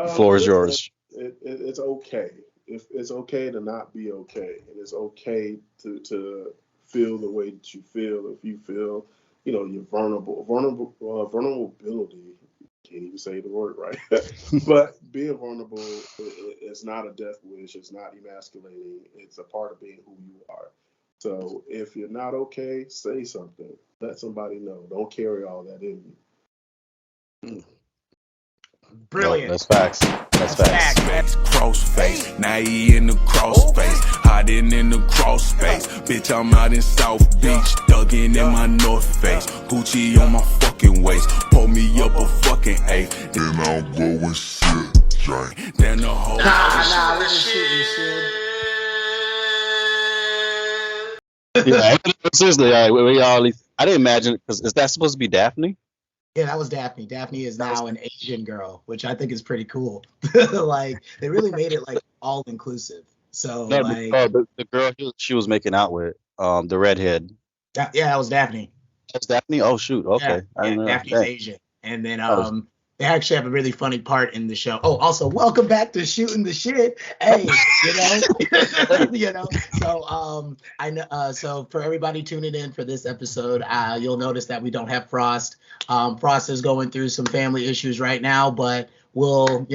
The floor is yours. It's okay. If it's okay to not be okay, and it's okay to feel the way that you feel. If you feel, you're vulnerability. Can't even say the word right. But being vulnerable is not a death wish. It's not emasculating. It's a part of being who you are. So if you're not okay, say something. Let somebody know. Don't carry all that in you. Brilliant. No, that's facts. That's facts. Facts. Crossface, now he in the crossface, hiding in the cross space. Bitch, I'm out in South Beach, dugging in my North Face. Gucci on my fucking waist, pull me up a fucking A. Then I'll go and shit, drink. Then the whole Nah, we just shooting shit. Yeah, seriously, we all. I didn't imagine because is that supposed to be Daphne? Yeah, that was Daphne. Daphne is now an Asian girl, which I think is pretty cool. Like they really made it like all inclusive. So No, like, the girl she was making out with, the redhead. yeah, that was Daphne. That's Daphne. Oh shoot, okay. Yeah, Daphne's Asian. And then they actually have a really funny part in the show. Oh, also welcome back to Shooting the Shit. Hey, So I know. So for everybody tuning in for this episode, you'll notice that we don't have Frost. Frost is going through some family issues right now, but we'll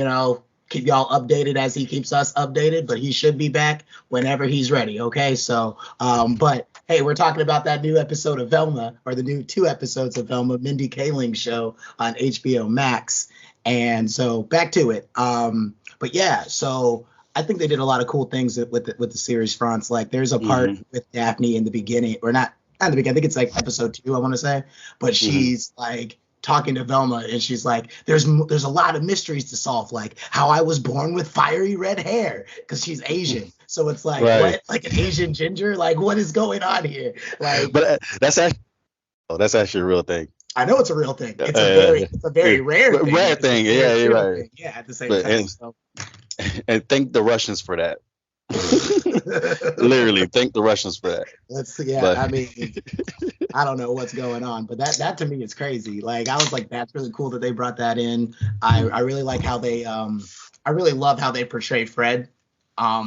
keep y'all updated as he keeps us updated. But he should be back whenever he's ready. Okay, so but hey, we're talking about that new episode of Velma, or the new 2 episodes of Velma, Mindy Kaling's show on HBO Max. And so back to it. But yeah, so I think they did a lot of cool things with the series fronts. Like there's a part with Daphne in the beginning, or not in the beginning, I think it's like episode 2, I want to say. But she's like talking to Velma, and she's like, there's a lot of mysteries to solve, like how I was born with fiery red hair, because she's Asian. So it's like, what? Like an Asian ginger? Like, what is going on here? Like, but that's actually a real thing. I know it's a real thing. It's a very rare thing. Rare thing. Yeah, you're right. Thing. Yeah, at the same time. And thank the Russians for that. Literally, thank the Russians for that. I mean, I don't know what's going on, but that to me is crazy. Like, I was like, that's really cool that they brought that in. I really like how they I really love how they portray Fred,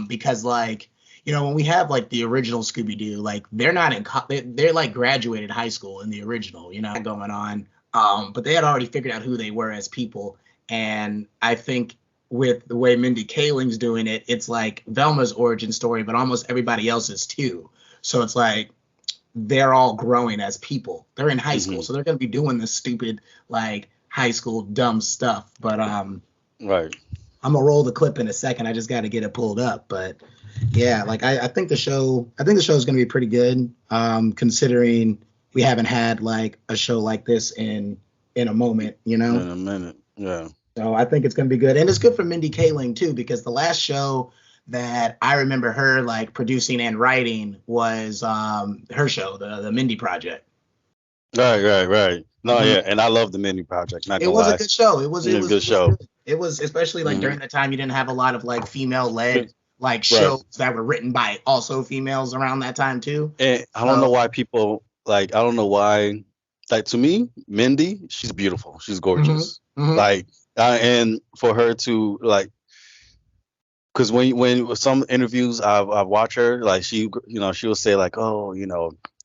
because like, when we have like the original Scooby-Doo, like they're not they're like graduated high school in the original, going on, but they had already figured out who they were as people. And I think with the way Mindy Kaling's doing it, it's like Velma's origin story, but almost everybody else's too. So it's like they're all growing as people. They're in high school, so they're going to be doing this stupid like high school dumb stuff. But right, I'm gonna roll the clip in a second. I just got to get it pulled up. But yeah, like I think the show is going to be pretty good, considering we haven't had like a show like this in a moment, In a minute, yeah. So I think it's going to be good. And it's good for Mindy Kaling, too, because the last show that I remember her like producing and writing was her show, the Mindy Project. Right. No, yeah. And I love the Mindy Project. It was a good show. It was a good show. It was, especially like during the time you didn't have a lot of like female-led like shows that were written by also females around that time, too. And I don't know why people like, I don't know why, like to me, Mindy, she's beautiful. She's gorgeous. Like, and for her to like, because when some interviews I've watched her, like she will say like, oh,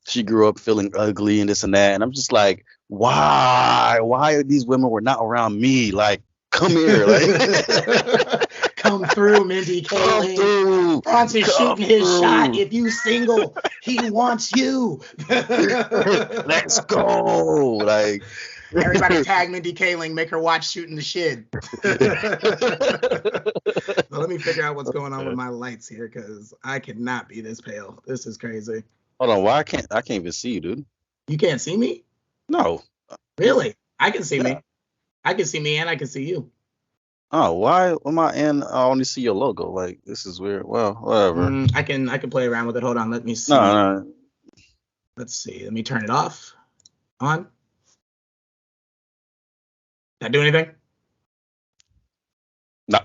she grew up feeling ugly and this and that, and I'm just like, why are these women were not around me? Like, come here, like, come through, Mindy Kaling. Bronson shooting his shot. If you single, he wants you. Let's go, like. Everybody tag Mindy Kaling, make her watch Shooting the Shit. So let me figure out what's going on with my lights here, because I cannot be this pale. This is crazy. Hold on, why I can't even see you, dude? You can't see me? No. Really? I can see me. I can see me and I can see you. Oh, why am I in? I only see your logo. Like, this is weird. Well, whatever. I can play around with it. Hold on, let me see. No. Let's see. Let me turn it off. On. That do anything? No.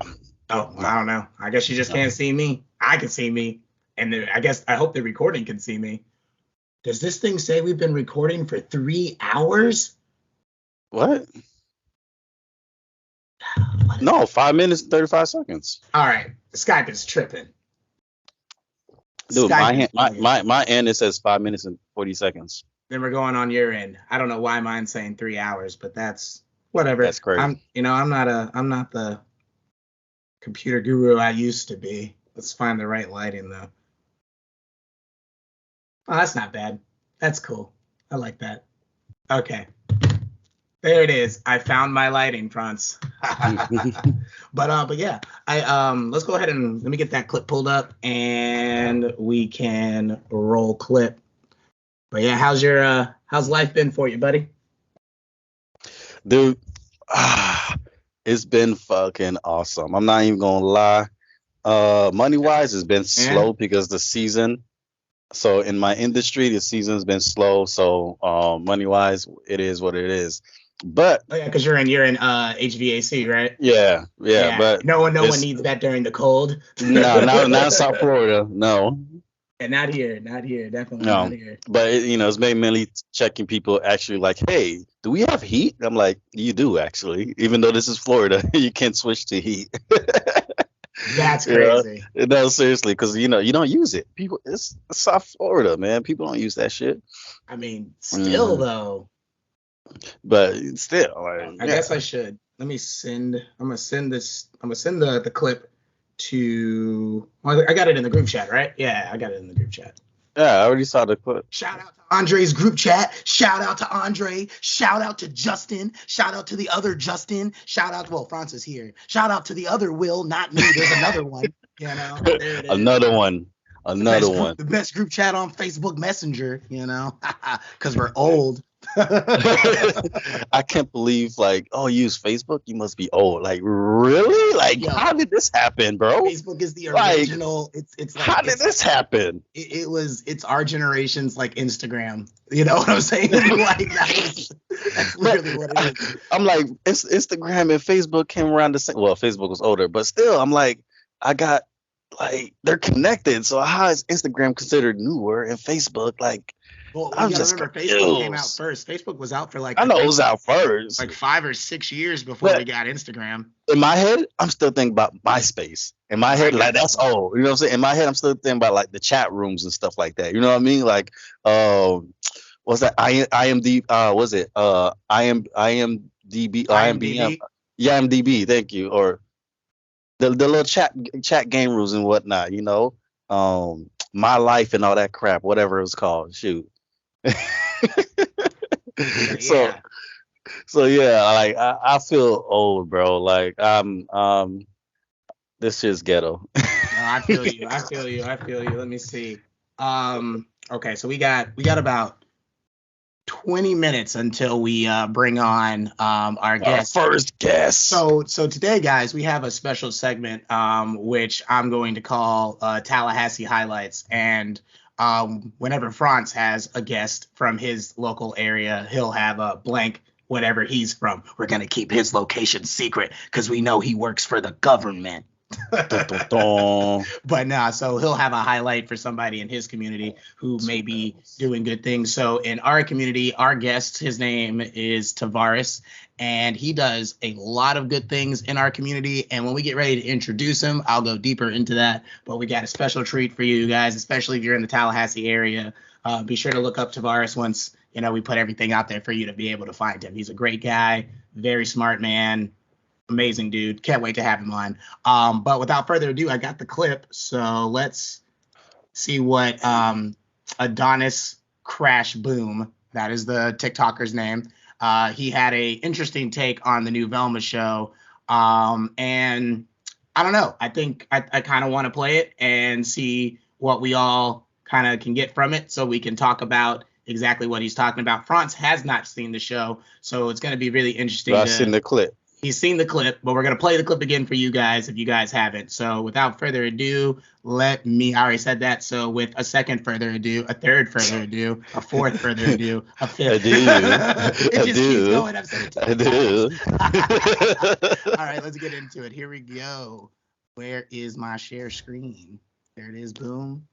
Oh, I don't know. I guess you just can't see me. I can see me. And I hope the recording can see me. Does this thing say we've been recording for 3 hours? What? What No, 5 minutes and 35 seconds. All right. Skype is tripping. Dude, Skype my end it says 5 minutes and 40 seconds. Then we're going on your end. I don't know why mine's saying 3 hours, but that's whatever. That's crazy. I'm not the computer guru I used to be. Let's find the right lighting though. Oh, that's not bad. That's cool. I like that. Okay. There it is. I found my lighting, Franz. But yeah, let's go ahead and let me get that clip pulled up and we can roll clip. But yeah, how's life been for you, buddy? Dude, it's been fucking awesome. I'm not even gonna lie. Money wise, it's been slow because the season. So in my industry, the season's been slow. So money wise, it is what it is. But because you're in HVAC, right? Yeah. But no one needs that during the cold. No, not South Florida. No. And not here, definitely no. not here. But it's mainly checking people actually like, hey, do we have heat? I'm like, you do actually. Even though this is Florida, you can't switch to heat. That's crazy. No, seriously, because you don't use it. People, it's South Florida, man. People don't use that shit. I mean, still though. But still, like, I guess I should. I'm gonna send the clip to. Well, I got it in the group chat, right? Yeah, I got it in the group chat. Yeah, I already saw the clip. Shout out to Andre's group chat. Shout out to Andre. Shout out to Justin. Shout out to the other Justin. Shout out to Franz is here. Shout out to the other Will, not me. There's another one. There it is. Another one. The best group chat on Facebook Messenger, because we're old. I can't believe, like, you use Facebook? You must be old. Like, really? Like, how did this happen, bro? Facebook is the original. It's like, how did this happen? It's our generation's like Instagram. You know what I'm saying? Like that's really what it is. I'm like, Instagram and Facebook came around the same. Well, Facebook was older, but still, I'm like, they're connected. So how is Instagram considered newer and Facebook like? Well, I'm just remember Facebook came out first. Facebook was out for like I know it was out first, like 5 or 6 years before we got Instagram. In my head, I'm still thinking about MySpace. In my head, like that's old. You know what I'm saying? In my head, I'm still thinking about like the chat rooms and stuff like that. You know what I mean? Like, what's that? IMDb? Was it? IMDb? IMBM? Yeah, IMDb. Thank you. Or the little chat game rooms and whatnot. My Life and all that crap, whatever it was called. Shoot. So yeah, like I feel old, bro. Like this shit's ghetto. No, I feel you. Let me see. Okay, so we got about 20 minutes until we bring on our guest. Our first guest. So today, guys, we have a special segment which I'm going to call Tallahassee Highlights. And whenever Franz has a guest from his local area, he'll have a blank whatever he's from. We're going to keep his location secret because we know he works for the government. But nah, so he'll have a highlight for somebody in his community who may be doing good things. So in our community, our guest, his name is Tavarus, and he does a lot of good things in our community. And when we get ready to introduce him, I'll go deeper into that. But we got a special treat for you guys, especially if you're in the Tallahassee area. Be sure to look up Tavarus once we put everything out there for you to be able to find him. He's a great guy, very smart man. Amazing dude. Can't wait to have him on. But without further ado, I got the clip. So let's see what Adoniscrashboom, that is the TikToker's name. He had a interesting take on the new Velma show. And I don't know. I think I kind of want to play it and see what we all kind of can get from it so we can talk about exactly what he's talking about. Franz has not seen the show, so it's going to be really interesting. I've seen the clip. He's seen the clip, but we're going to play the clip again for you guys if you guys haven't. So without further ado, I already said that. So with a second further ado, a third further ado, a fourth further ado, a fifth. It just keeps going. I've said it to you. All right, let's get into it. Here we go. Where is my share screen? There it is. Boom.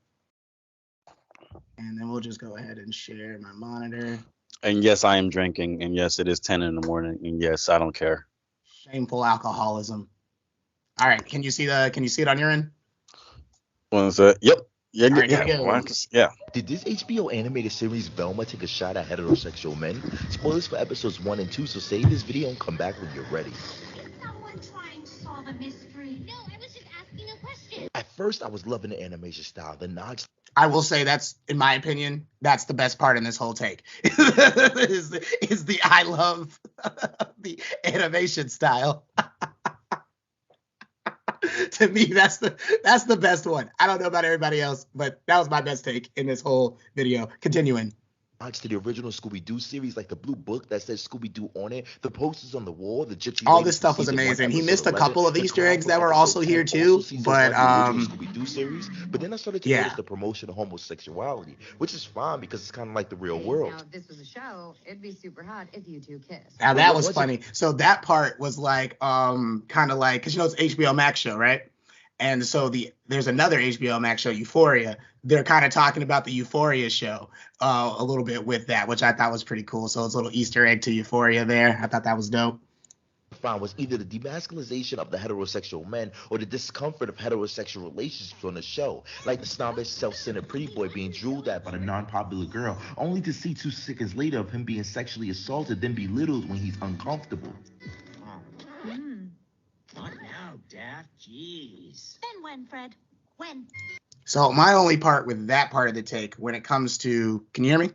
And then we'll just go ahead and share my monitor. And yes, I am drinking. And yes, it is 10 in the morning. And yes, I don't care. Shameful alcoholism. All right. Can you see it on your end? One sec. Yep. Yeah, All right, yeah. Yeah. Did this HBO animated series Velma take a shot at heterosexual men? Spoilers for episodes 1 and 2, so save this video and come back when you're ready. Is someone trying to solve a mystery? No, I was just asking a question. At first, I was loving the animation style, the nods. I will say that's, in my opinion, that's the best part in this whole take. is the I love the animation style. To me, that's the best one. I don't know about everybody else, but that was my best take in this whole video. Continuing. To the original Scooby-Doo series, like the blue book that says Scooby-Doo on it, the posters on the wall, the gypsy. All this stuff was amazing. He missed a couple of Easter eggs that were also here too, but Scooby-Doo series. But then I started to notice the promotion of homosexuality, which is fine because it's kind of like the real world. Now, if this was a show, it'd be super hot if you two kissed. Now that was funny. So that part was like kind of like, because you know it's HBO Max show, right? And so there's another HBO Max show, Euphoria. They're kind of talking about the Euphoria show a little bit with that, which I thought was pretty cool. So it's a little Easter egg to Euphoria there. I thought that was dope. Found was either the demasculization of the heterosexual men or the discomfort of heterosexual relationships on the show, like the snobbish, self-centered pretty boy being drooled at by the non-popular girl, only to see 2 seconds later of him being sexually assaulted, then belittled when he's uncomfortable. What now, Daft? Jeez. Then when, Fred? When? So my only part with that part of the take, when it comes to, can you hear me?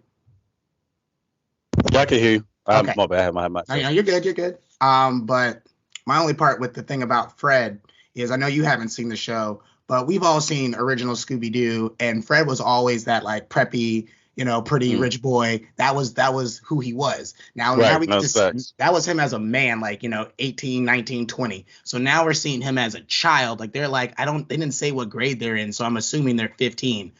Yeah, I can hear you. Okay. My bad. I have my No, you're good. You're good. But my only part with the thing about Fred is, I know you haven't seen the show, but we've all seen original Scooby-Doo, and Fred was always that like preppy, you know, pretty rich boy. That was who he was. Now we get to see, that was him as a man, like, you know, 18, 19, 20. So now we're seeing him as a child. Like they're like, they didn't say what grade they're in, so I'm assuming they're 15.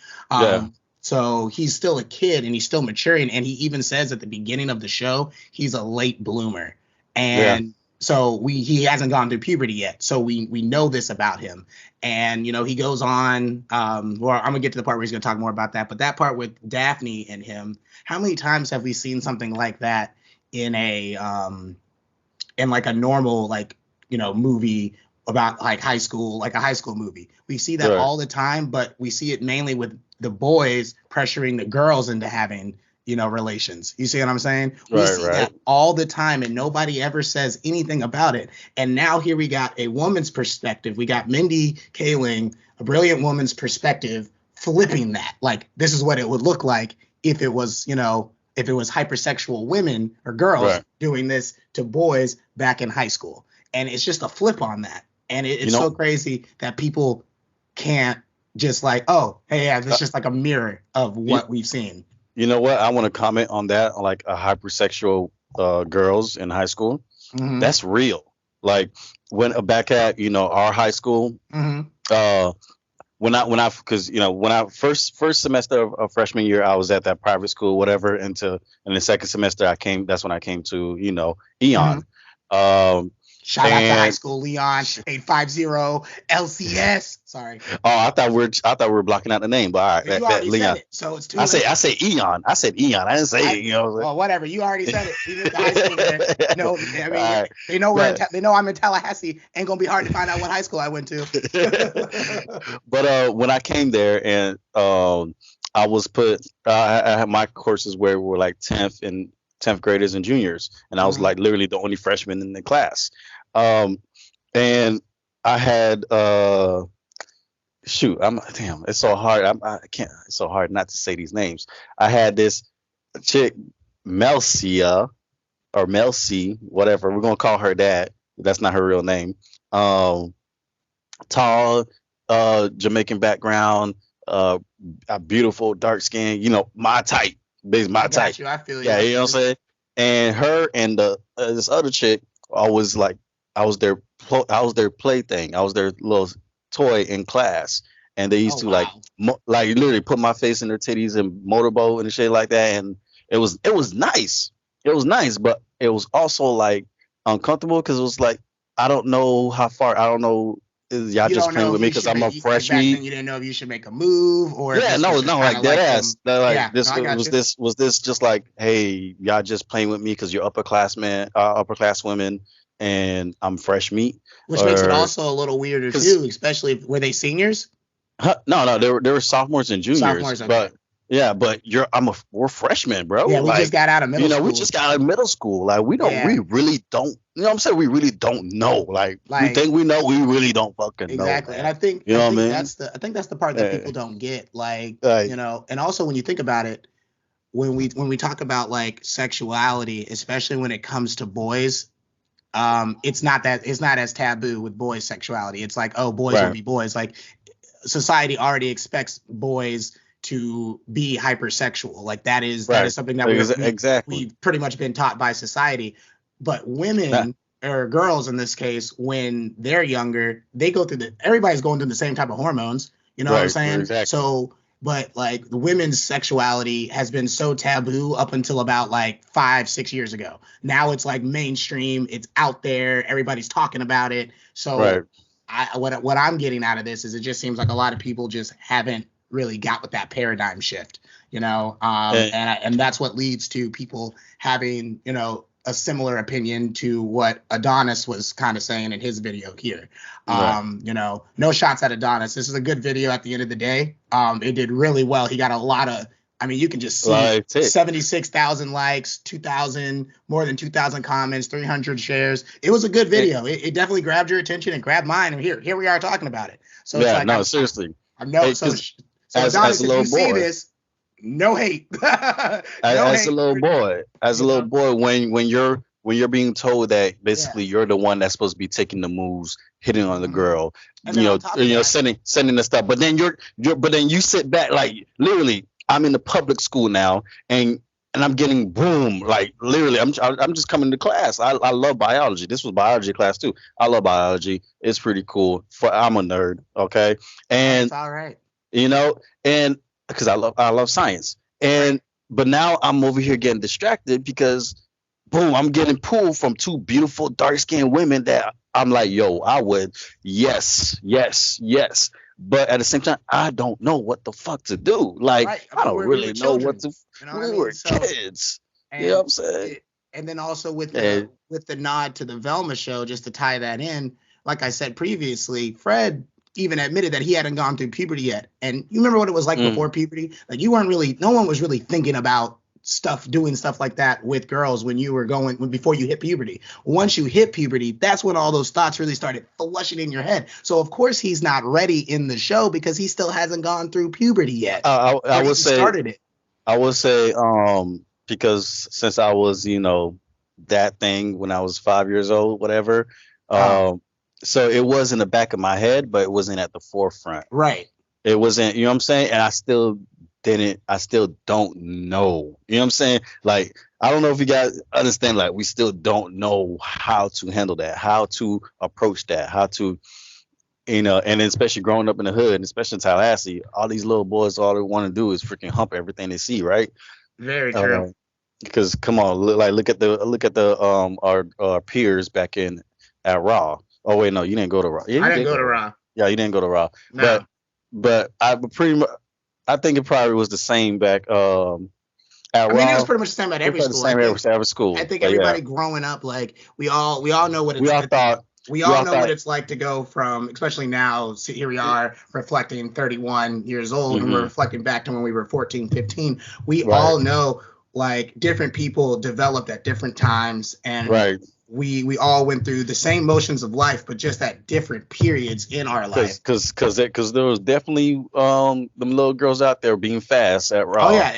So he's still a kid and he's still maturing. And he even says at the beginning of the show, he's a late bloomer. And so he hasn't gone through puberty yet. So we know this about him. And, you know, he goes on, well, I'm gonna get to the part where he's gonna talk more about that, but that part with Daphne and him, how many times have we seen something like that in in like a normal, like, you know, movie about like high school, like a high school movie? We see that all the time, but we see it mainly with the boys pressuring the girls into having, you know, relations. You see what I'm saying? We see that all the time and nobody ever says anything about it. And now here we got a woman's perspective. We got Mindy Kaling, a brilliant woman's perspective, flipping that. Like, this is what it would look like if it was, you know, if it was hypersexual women or girls doing this to boys back in high school. And it's just a flip on that. And it's so crazy that people can't just like, oh, hey, yeah, it's just like a mirror of what we've seen. You know what? I want to comment on that, like a hypersexual girls in high school. That's real. Like when back at, you know, our high school, when I because, you know, when I first semester of freshman year, I was at that private school, whatever. And the second semester that's when I came to, you know, Eon. Shout out to high school, Leon, 850 LCS. Sorry. Oh, I thought we were blocking out the name, but all right, you already Leon. said it, so it's too I say Eon. I said Eon. I didn't say it. You know. Well, whatever. You already said it. Even the high school there. No, I mean, they know they know I'm in Tallahassee. Ain't gonna be hard to find out what high school I went to. But when I came there and I was I had my courses where we were like 10th graders and juniors, and I was like literally the only freshman in the class. And I had it's so hard. I can't. It's so hard not to say these names. I had this chick, Melcia or Melcy, whatever. We're gonna call her that. That's not her real name. Tall, Jamaican background, a beautiful dark skin. You know, my type. Basically my type. I feel you. Yeah, you know what I'm saying. And her and this other chick, I was their plaything. I was their little toy in class, and they used to like literally put my face in their titties and motorboat and shit like that. And it was nice. It was nice, but it was also like uncomfortable because it was like I don't know how far. I don't know. Y'all just playing with me because I'm a freshman. You didn't know if you should make a move or like that ass. Was this just like, hey, y'all just playing with me because you're upperclass women, and I'm fresh meat. Which makes it also a little weirder too, especially were they seniors? No, they were sophomores and juniors. Sophomores, okay. But yeah, but we're freshmen, bro. Yeah, we just got out of middle school. We just got out of middle school. Like we really don't. You know what I'm saying? We really don't know. Like we think we know, we really don't fucking know. Exactly. And I think that's the part that people don't get. Like, you know, and also when you think about it, when we talk about like sexuality, especially when it comes to boys, it's not as taboo with boys' sexuality. It's like, oh, boys will be boys. Like society already expects boys to be hypersexual. Like that is something that we've pretty much been taught by society. But women or girls in this case, when they're younger, they go through everybody's going through the same type of hormones. You know what I'm saying? Exactly. So, but like the women's sexuality has been so taboo up until about like 5-6 years ago. Now it's like mainstream. It's out there. Everybody's talking about it. So what I'm getting out of this is it just seems like a lot of people just haven't really got with that paradigm shift, you know, and that's what leads to people having, you know, a similar opinion to what Adonis was kind of saying in his video here. You know, no shots at Adonis. This is a good video at the end of the day. It did really well. He got a lot of, I mean, you can just see 76,000 likes, more than 2,000 comments, 300 shares. It was a good video. It definitely grabbed your attention and grabbed mine. And here we are talking about it. So it's like, seriously. I know. So Adonis, if you see this, no hate. As a little boy, when you're being told that basically you're the one that's supposed to be taking the moves, hitting on the girl, sending the stuff, but then you sit back, like literally, I'm in the public school now, and I'm getting boom, like literally, I'm just coming to class. I love biology. This was biology class too. I love biology. It's pretty cool. I'm a nerd, okay, and it's all right, you know, and because I love science, but now I'm over here getting distracted because boom, I'm getting pulled from two beautiful dark skinned women that I'm like, yo, I would yes, but at the same time I don't know what the fuck to do. Like I don't really know what to. We were kids. You know what I'm saying? And then also with the nod to the Velma show, just to tie that in, like I said previously, Fred even admitted that he hadn't gone through puberty yet. And you remember what it was like before puberty? Like no one was really thinking about doing stuff like that with girls before you hit puberty. Once you hit puberty, that's when all those thoughts really started flushing in your head. So of course he's not ready in the show because he still hasn't gone through puberty yet. I would say, because since I was, you know, that thing when I was 5 years old, whatever, so it was in the back of my head, but it wasn't at the forefront. Right. It wasn't, you know what I'm saying? And I still don't know. You know what I'm saying? Like, I don't know if you guys understand, like, we still don't know how to handle that, how to approach that, how to, you know, and especially growing up in the hood, and especially in Tallahassee, all these little boys, all they want to do is freaking hump everything they see, right? Very true. Because come on, look at our peers back at Raw. Oh wait, no, you didn't go to Raw. Yeah, I didn't go to Raw. Yeah, you didn't go to Raw. No. But I think it probably was the same back at Raw. I mean, it was pretty much the same at every school. Every school. I think everybody growing up, like we all know what it's what it's like to go from, especially now, here we are reflecting 31 years old, and we're reflecting back to when we were 14, 15. We all know, like, different people developed at different times, and we all went through the same motions of life, but just at different periods in our life. Because there was definitely them little girls out there being fast at Raw. Oh yeah,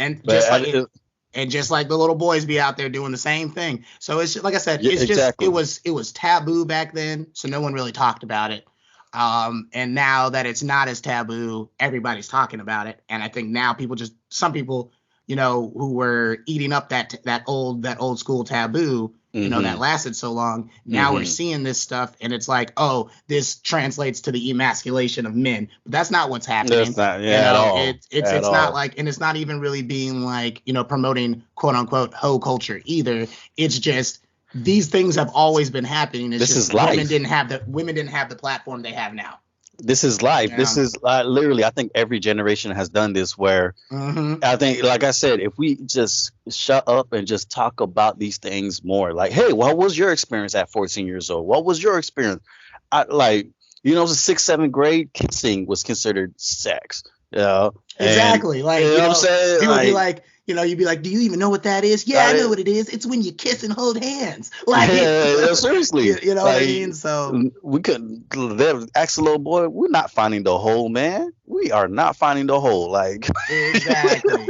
and just like the little boys be out there doing the same thing. So it's just, like I said, it was taboo back then, so no one really talked about it. And now that it's not as taboo, everybody's talking about it. And I think now some people, you know, who were eating up that old school taboo, you know, that lasted so long. Now we're seeing this stuff, and it's like, oh, this translates to the emasculation of men. But that's not what's happening. That's not, at all. It's not like, and it's not even really being like, you know, promoting quote unquote hoe culture either. It's just these things have always been happening. It's this just is life. Women didn't have the platform they have now. This is life. Yeah. This is literally, I think every generation has done this where I think, like I said, if we just shut up and just talk about these things more, like, hey, what was your experience at 14 years old? What was your experience? Like, the 6th, 7th grade kissing was considered sex. Exactly. Like, you know what I'm saying? People be like, you'd be like, do you even know what that is? Yeah, I know what it is. It's when you kiss and hold hands. Like, seriously. You know what I mean? So we couldn't ask a little boy, we're not finding the hole, man. We are not finding the hole. Like, exactly.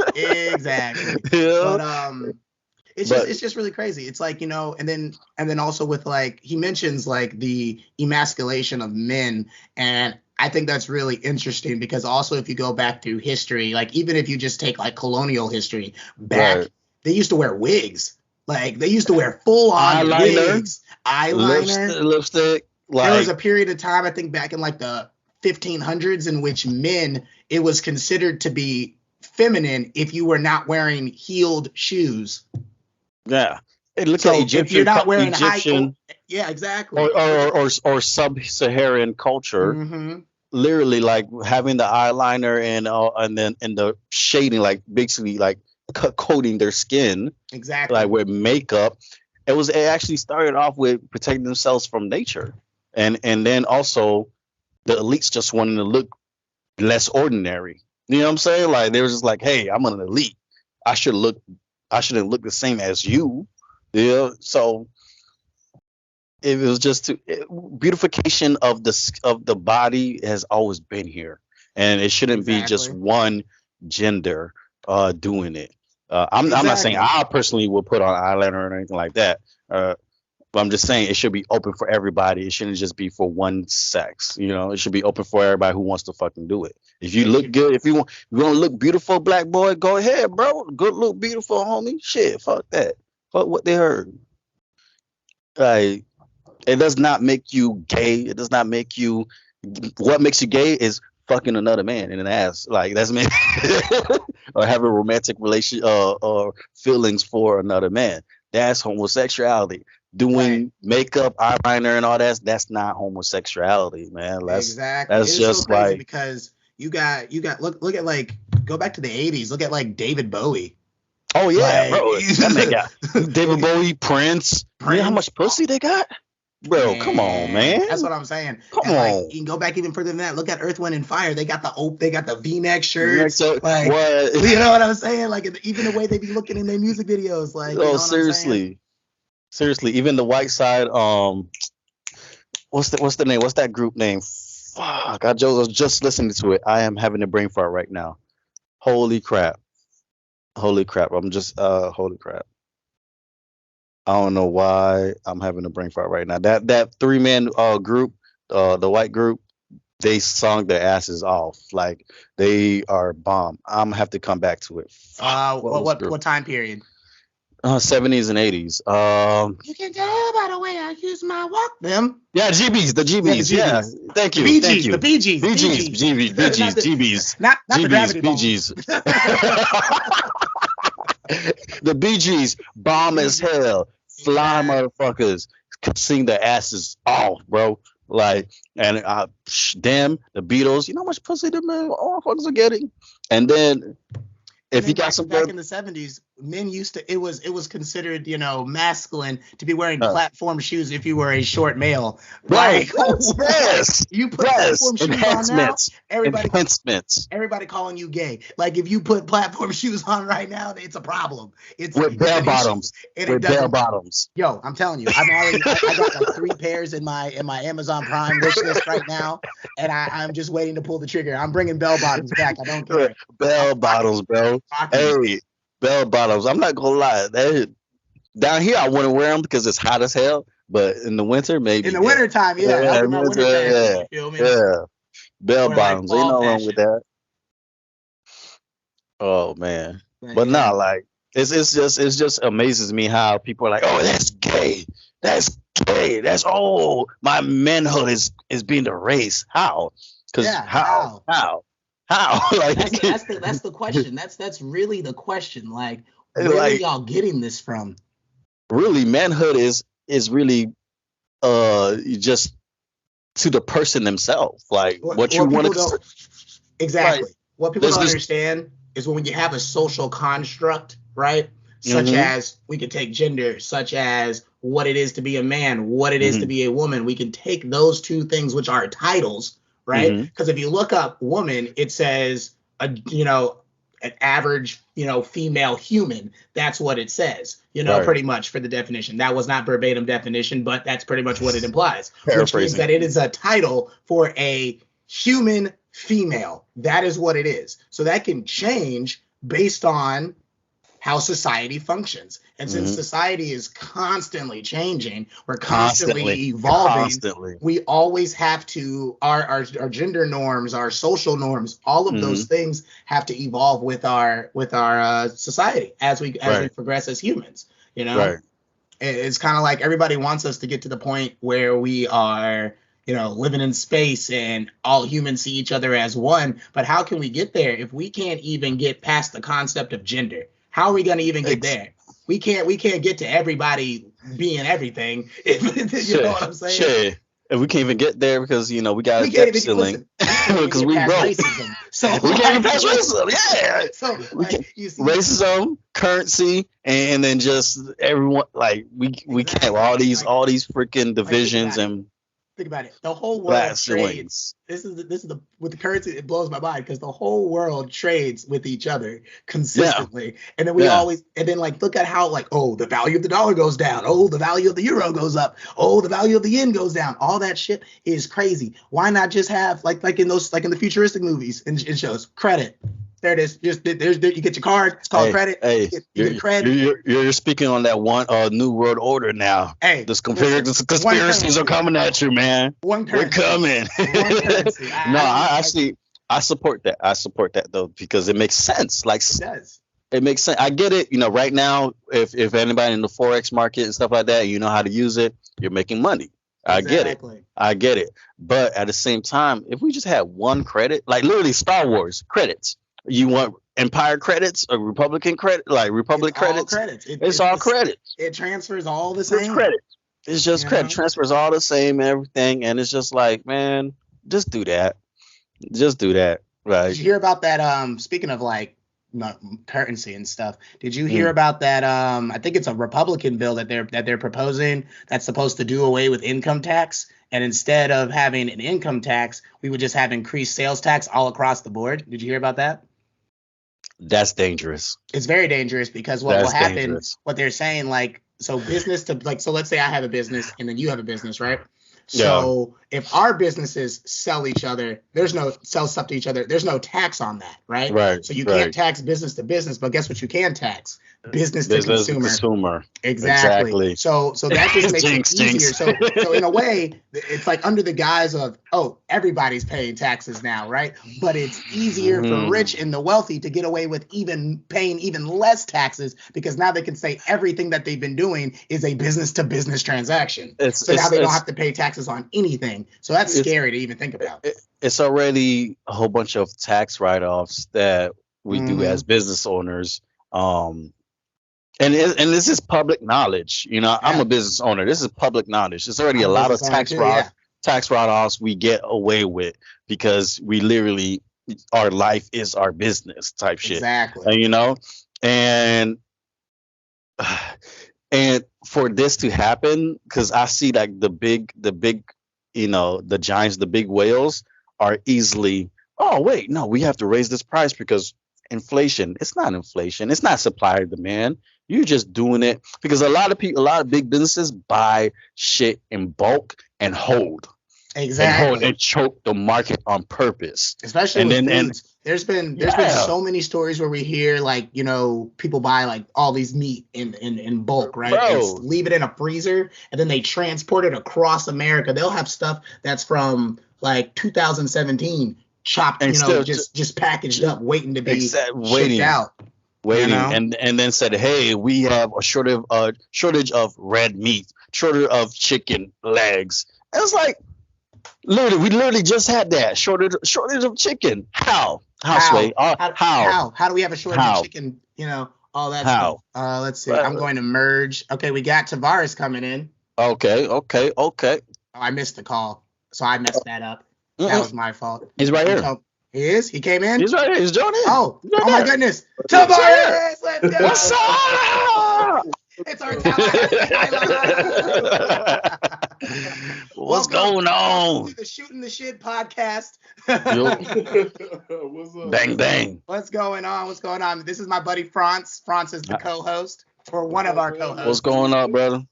Yeah. But it's just really crazy. It's like, and then also with, like, he mentions, like, the emasculation of men, and I think that's really interesting because also if you go back through history, like, even if you just take, like, colonial history back, they used to wear wigs. Like, they used to wear full on wigs, eyeliner, lipstick. Like, there was a period of time, I think back in, like, the 1500s, in which men, it was considered to be feminine if you were not wearing heeled shoes. Yeah. It looks like Egyptian. If you're not wearing Egyptian, yeah, exactly. Or sub-Saharan culture, literally, like, having the eyeliner and then the shading, like, basically, like, coating their skin, exactly, like, with makeup. It actually started off with protecting themselves from nature, and then also the elites just wanted to look less ordinary. You know what I'm saying? Like, they were just like, hey, I'm an elite. I shouldn't look the same as you. Yeah, so it was just beautification of the body has always been here, and it shouldn't be just one gender doing it. I'm not saying I personally will put on eyeliner or anything like that, but I'm just saying it should be open for everybody. It shouldn't just be for one sex. It should be open for everybody who wants to fucking do it. If you look good, if you want to look beautiful, black boy, go ahead, bro. Good look beautiful, homie. Shit, fuck that. Fuck what they heard. Like, it does not make you gay. It does not make you. What makes you gay is fucking another man in an ass. Like, that's me. Or having romantic relation or feelings for another man. That's homosexuality. Doing makeup, eyeliner, and all that's not homosexuality, man. Exactly. That's just so crazy like, because you got look at, like, go back to the 80s. Look at, like, David Bowie. Oh yeah, bro. That man got David Bowie, Prince. You know how much pussy they got? Bro, man, come on, man. That's what I'm saying. Come on. Like, you can go back even further than that. Look at Earth, Wind, and Fire. They got the V-neck shirts. Like, what? You know what I'm saying? Like, even the way they be looking in their music videos. Like, seriously. Seriously, even the White Side, what's the name? What's that group name? Fuck, I was just listening to it. I am having a brain fart right now. Holy crap. I'm just holy crap. I don't know why I'm having a brain fart right now. That 3-man group, the white group, they sung their asses off. Like, they are bomb. I'm gonna have to come back to it. What time period? 70s and 80s. You can tell by the way I use my walk. Them. Yeah, the GBs. Yeah, thank you. The BGs. GBs. Not the gravity BGs. The BGs, bomb as hell, fly motherfuckers, sing their asses off, bro. Like, and them, the Beatles. You know how much pussy them motherfuckers are getting? And then, if you got some back in the 70s, men used to, it was considered, masculine to be wearing platform shoes if you were a short male. Right. Yes. You put platform shoes on now, everybody calling you gay. Like, if you put platform shoes on right now, it's a problem. It's with bell bottoms. Yo, I'm telling you, I got like 3 pairs in my Amazon Prime wish list right now, and I'm just waiting to pull the trigger. I'm bringing bell bottoms back. I don't care. Bell bottoms, bro. Hey, bell bottoms. I'm not gonna lie. Down here, I wouldn't wear them because it's hot as hell. But in the winter, maybe. In the winter time, yeah. Bell bottoms. Ain't no wrong with that. Oh man. But nah, like, it's just amazes me how people are like, oh, that's gay. That's gay. That's my manhood is being erased. How? Because how? Like, that's the question. That's really the question. Like, where are y'all getting this from? Really, manhood is really just to the person themselves. Like what you want to. Exactly. Like, what people don't understand is when you have a social construct, right? Such as we can take gender, such as what it is to be a man, what it is to be a woman. We can take those two things, which are titles, right? Because if you look up woman, it says an average, female human. That's what it says, pretty much for the definition. That was not verbatim definition, but that's pretty much what it implies, which means that it is a title for a human female. That is what it is. So that can change based on how society functions. And since society is constantly changing, we're constantly evolving. We always have to, our gender norms, our social norms, all of those things have to evolve with our society as we progress as humans. It's kind of like everybody wants us to get to the point where we are living in space and all humans see each other as one. But how can we get there if we can't even get past the concept of gender? How are we going to even get there? We can't get to everybody being everything. You know what I'm saying? Sure. And we can't even get there because we got a debt ceiling because we broke. Racism. So we can't even pass racism. Yeah. So racism, currency, and then just everyone we can't all these freaking divisions and. Think about it. The whole world trades. This is the with the currency. It blows my mind because the whole world trades with each other consistently, and then we always look at how the value of the dollar goes down. Oh, the value of the euro goes up. Oh, the value of the yen goes down. All that shit is crazy. Why not just have like in the futuristic movies and shows credit? There it is. You get your card. It's called credit. Hey, you're speaking on that one new world order now. Hey, this conspiracies are coming at you, man. One currency. We're coming. One currency. I support that. I support that though because it makes sense. It does. It makes sense. I get it. Right now, if anybody in the forex market and stuff like that, you know how to use it. You're making money. I get it. But at the same time, if we just had one credit, like literally Star Wars credits. You want Empire credits or Republican credit, like Republic credits? It's all credits. It transfers all the same. It's credit. It's just credit. Transfers all the same, everything, and it's just like, man, just do that. Just do that. Right. Did you hear about that? Speaking of currency and stuff, did you hear about that? I think it's a Republican bill that they're proposing that's supposed to do away with income tax. And instead of having an income tax, we would just have increased sales tax all across the board. Did you hear about that? That's dangerous. It's very dangerous because what will happen, what they're saying, so business to so let's say I have a business and then you have a business, right? So if our businesses sell stuff to each other, there's no tax on that, right? Right. So you can't tax business to business, but guess what you can tax? Business to consumer. Exactly. So that just makes it easier. So in a way, it's like under the guise of, everybody's paying taxes now, right? But it's easier for rich and the wealthy to get away with even paying even less taxes because now they can say everything that they've been doing is a business to business transaction. So now they don't have to pay taxes on anything. So that's scary to even think about. It's already a whole bunch of tax write-offs that we do as business owners. And this is public knowledge. I'm a business owner. This is public knowledge. There's already a lot of tax write-offs we get away with because we literally, our life is our business type shit. Exactly. And for this to happen, because I see the big, the giants, the big whales are easily, we have to raise this price because inflation. It's not inflation. It's not supply or demand. You're just doing it because a lot of big businesses buy shit in bulk and hold. Exactly. And choke the market on purpose. Especially there's been so many stories where we hear people buy all these meat in bulk, right? Leave it in a freezer and then they transport it across America. They'll have stuff that's from 2017 chopped, and just packaged up, waiting to be shipped out. And then said, hey, we have a shortage of red meat, shortage of chicken legs. And it's like, we literally just had that shortage of chicken. How, Sway? How do we have a shortage of chicken? All that stuff. Let's see. I'm going to merge. Okay, we got Tavares coming in. Okay. Oh, I missed the call. So I messed that up. That was my fault. He's right here. He is? He came in? He's right here. He's joining in. Oh, right my goodness. Tavares, let's go. What's up? It's our Tallahassee highlight. What's going on? To the Shooting the Shit podcast. What's up? Bang, bang. What's going on? What's going on? This is my buddy France. France is the co-host, or one of our co-hosts. What's going on, brother?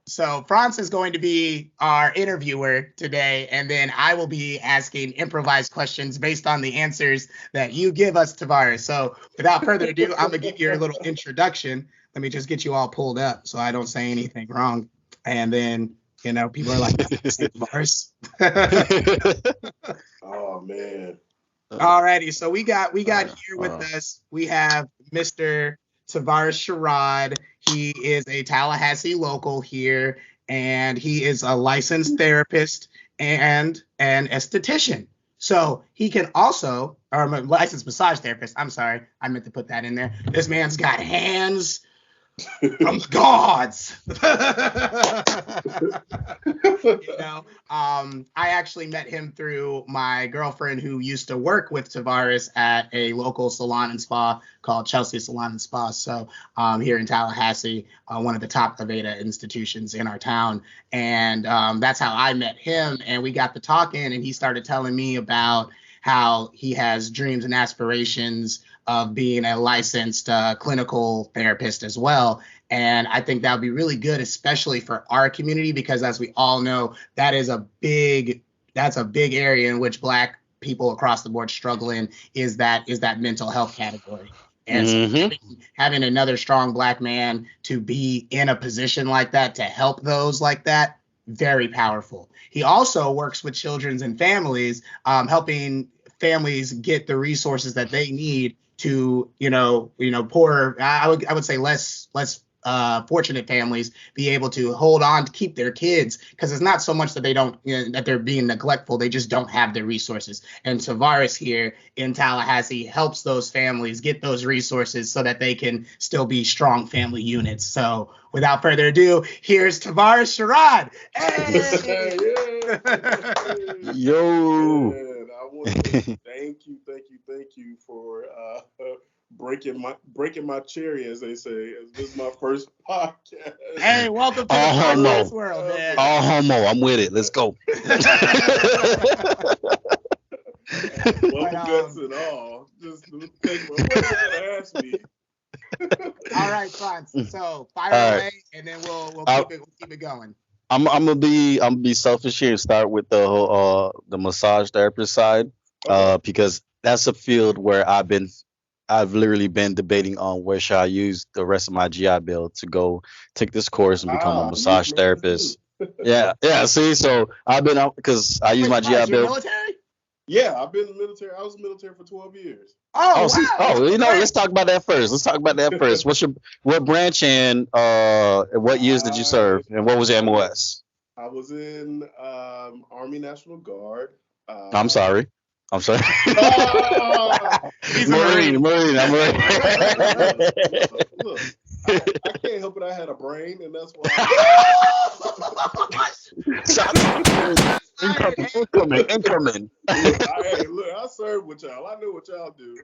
So France is going to be our interviewer today, and then I will be asking improvised questions based on the answers that you give us, Tavares. So without further ado, I'm going to give you a little introduction. Let me just get you all pulled up so I don't say anything wrong. And then, people are like, Tavares. Oh, man. Alrighty, so we got here with us, we have Mr. Tavares SHERROD. He is a Tallahassee local here, and he is a licensed therapist and an esthetician. So he can also, or a licensed massage therapist. I'm sorry, I meant to put that in there. This man's got hands from the gods. I actually met him through my girlfriend who used to work with Tavares at a local salon and spa called Chelsea Salon and Spa. So here in Tallahassee, one of the top Aveda institutions in our town. And that's how I met him. And we got to talking, and he started telling me about how he has dreams and aspirations of being a licensed clinical therapist as well. And I think that would be really good, especially for our community, because as we all know, that's a big area in which Black people across the board struggle in, is that mental health category. And so having another strong Black man to be in a position like that, to help those like that, very powerful. He also works with children and families, helping families get the resources that they need to, poorer, I would say less fortunate families be able to hold on to keep their kids, because it's not so much that they don't, that they're being neglectful, they just don't have the resources. And Tavares here in Tallahassee helps those families get those resources so that they can still be strong family units. So without further ado, here's Tavares SHERROD. Hey! Yo. Man, I want to thank you for breaking my cherry, as they say. This is my first podcast. Hey, welcome to the podcast world, man. All homo, I'm with it. Let's go. Well, guts and all. Just think what you're gonna ask me. All right, Franz. So fire away, and then we'll keep it going. I'm gonna be selfish here and start with the whole the massage therapist side, because that's a field where I've literally been debating on where should I use the rest of my GI Bill to go take this course and become a massage therapist. Yeah. See, so I've been out because I use my GI Bill. Military? Yeah, I've been in the military. I was in the military for 12 years. Wow. Let's talk about that first. What branch and what years did you serve, and what was your MOS? I was in Army National Guard. I'm sorry. He's a Marine. I'm a Marine. Look, I can't help it. I had a brain, and that's why. Incoming. Hey, look, I served with y'all. I know what y'all do.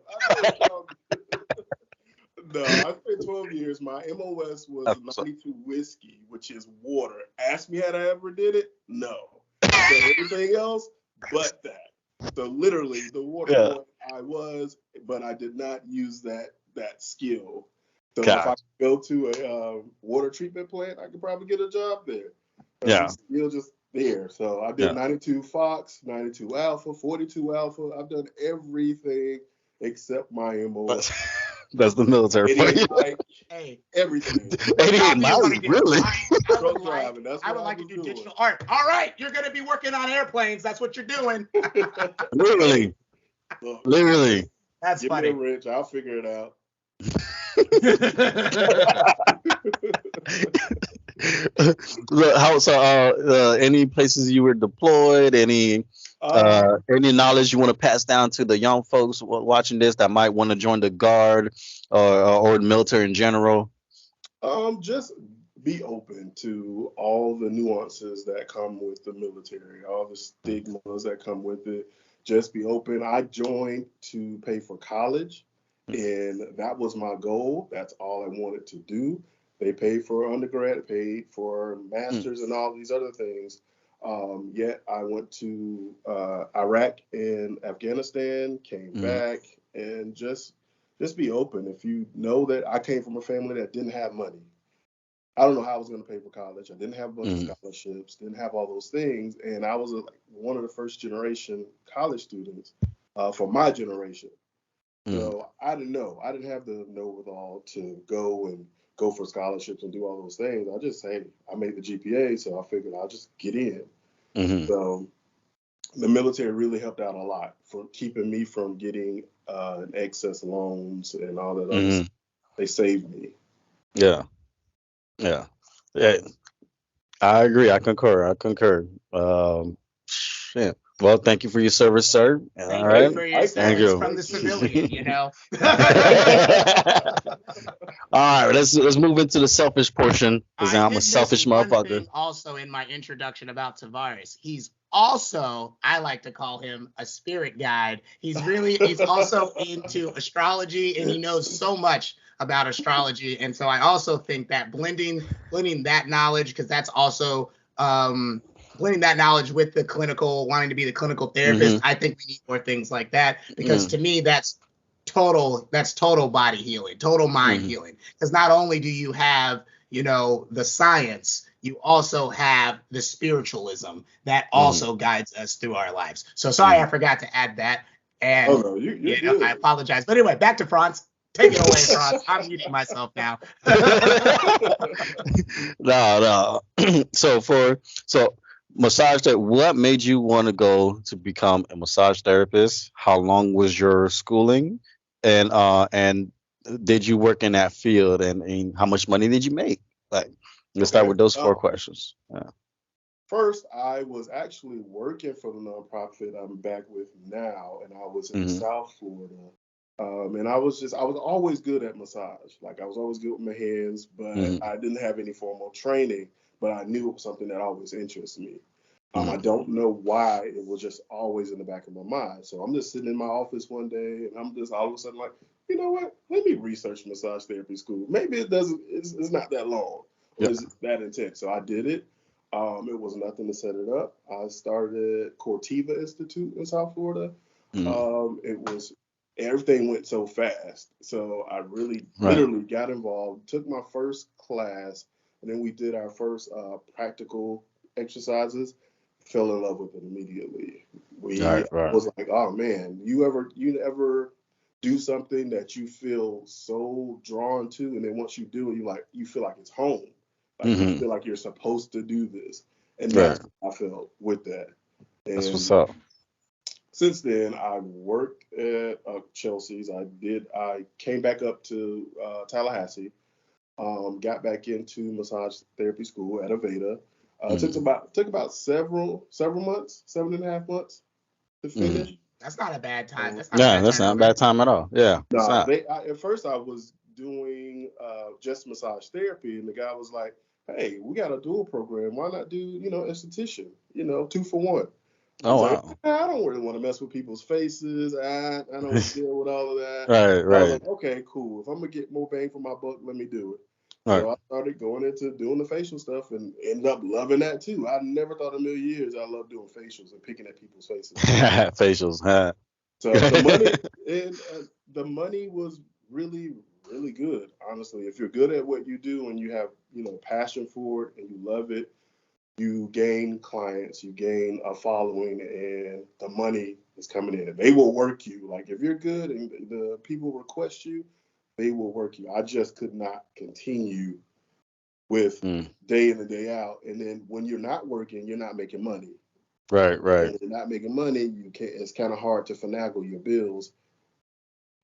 No, I spent 12 years. My MOS was 92 whiskey, which is water. Ask me had I ever did it? No. I did everything else but that. So literally, the water boy I was, but I did not use that skill. So if I could go to a water treatment plant, I could probably get a job there. The skill just there. So I did 92 Fox, 92 Alpha, 42 Alpha. I've done everything except my MOS. That's the military for you. Hey, everything. 88 miles, really? I would like to do digital art. All right, you're going to be working on airplanes. That's what you're doing. Literally. That's funny. Give me a wrench. I'll figure it out. Any places you were deployed? Any knowledge you want to pass down to the young folks watching this that might want to join the Guard or the military in general? Just be open to all the nuances that come with the military, all the stigmas that come with it. Just be open. I joined to pay for college, and that was my goal. That's all I wanted to do. They paid for undergrad, paid for masters, and all these other things. Yet I went to Iraq and Afghanistan, came back, and just be open. If you know that I came from a family that didn't have money, I don't know how I was going to pay for college. I didn't have a bunch of scholarships, didn't have all those things, and I was one of the first generation college students for my generation. So I didn't know. I didn't have the know-with-all to go for scholarships and do all those things. I just, hey, I made the GPA, so I figured I'll just get in. So the military really helped out a lot for keeping me from getting excess loans and all that other stuff. They saved me. Yeah. Yeah. I agree. I concur. Shit. Well, thank you for your service, sir. Thank you for your service from the civilian, you know. All right, let's move into the selfish portion, because I'm a selfish motherfucker. Also, in my introduction about Tavares, he's also, I like to call him a spirit guide. He's also into astrology, and he knows so much about astrology. And so I also think that blending that knowledge, because that's also blending that knowledge with the clinical, wanting to be the clinical therapist, I think we need more things like that, because to me that's total body healing, total mind healing. Because not only do you have, you know, the science, you also have the spiritualism that also guides us through our lives. So sorry, I forgot to add that. And you know, I apologize. But anyway, back to Franz. Take it away, Franz. I'm muting myself now. No. So massage therapy, what made you want to go to become a massage therapist? How long was your schooling? And did you work in that field? And how much money did you make? Like, let's start with those 4 questions. Yeah. First, I was actually working for the nonprofit I'm back with now, and I was in South Florida. And I was always good at massage. Like, I was always good with my hands, but I didn't have any formal training, but I knew it was something that always interested me. I don't know why, it was just always in the back of my mind. So I'm just sitting in my office one day, and I'm just all of a sudden like, you know what? Let me research massage therapy school. Maybe it's not that long, or it's that intense. So I did it. It was nothing to set it up. I started Cortiva Institute in South Florida. Everything went so fast. So I really literally got involved, took my first class, and then we did our first practical exercises. Fell in love with it immediately. Was like, oh man, you ever do something that you feel so drawn to, and then once you do it, you feel like it's home. Like you feel like you're supposed to do this. And that's how I felt with that. And that's what's up. Since then, I worked at Chelsea's. I came back up to Tallahassee, got back into massage therapy school at Aveda. Took about several months, 7.5 months to finish. That's not a bad time. That's not a bad time at all. Yeah. No, at first I was doing just massage therapy, and the guy was like, "Hey, we got a dual program. Why not do esthetician? 2 for 1." Oh, wow. Like, I don't really want to mess with people's faces. I don't deal with all of that. Right. I was like, okay, cool. If I'm gonna get more bang for my buck, let me do it. So I started going into doing the facial stuff and ended up loving that too. I never thought in a million years I loved doing facials and picking at people's faces. Facials, huh? So the money was really, really good. Honestly, if you're good at what you do and you have passion for it and you love it, you gain clients, you gain a following, and the money is coming in. They will work you. Like, if you're good and the people request you, they will work you. I just could not continue with day in and day out. And then when you're not working, you're not making money. Right. When you're not making money, you can't. It's kind of hard to finagle your bills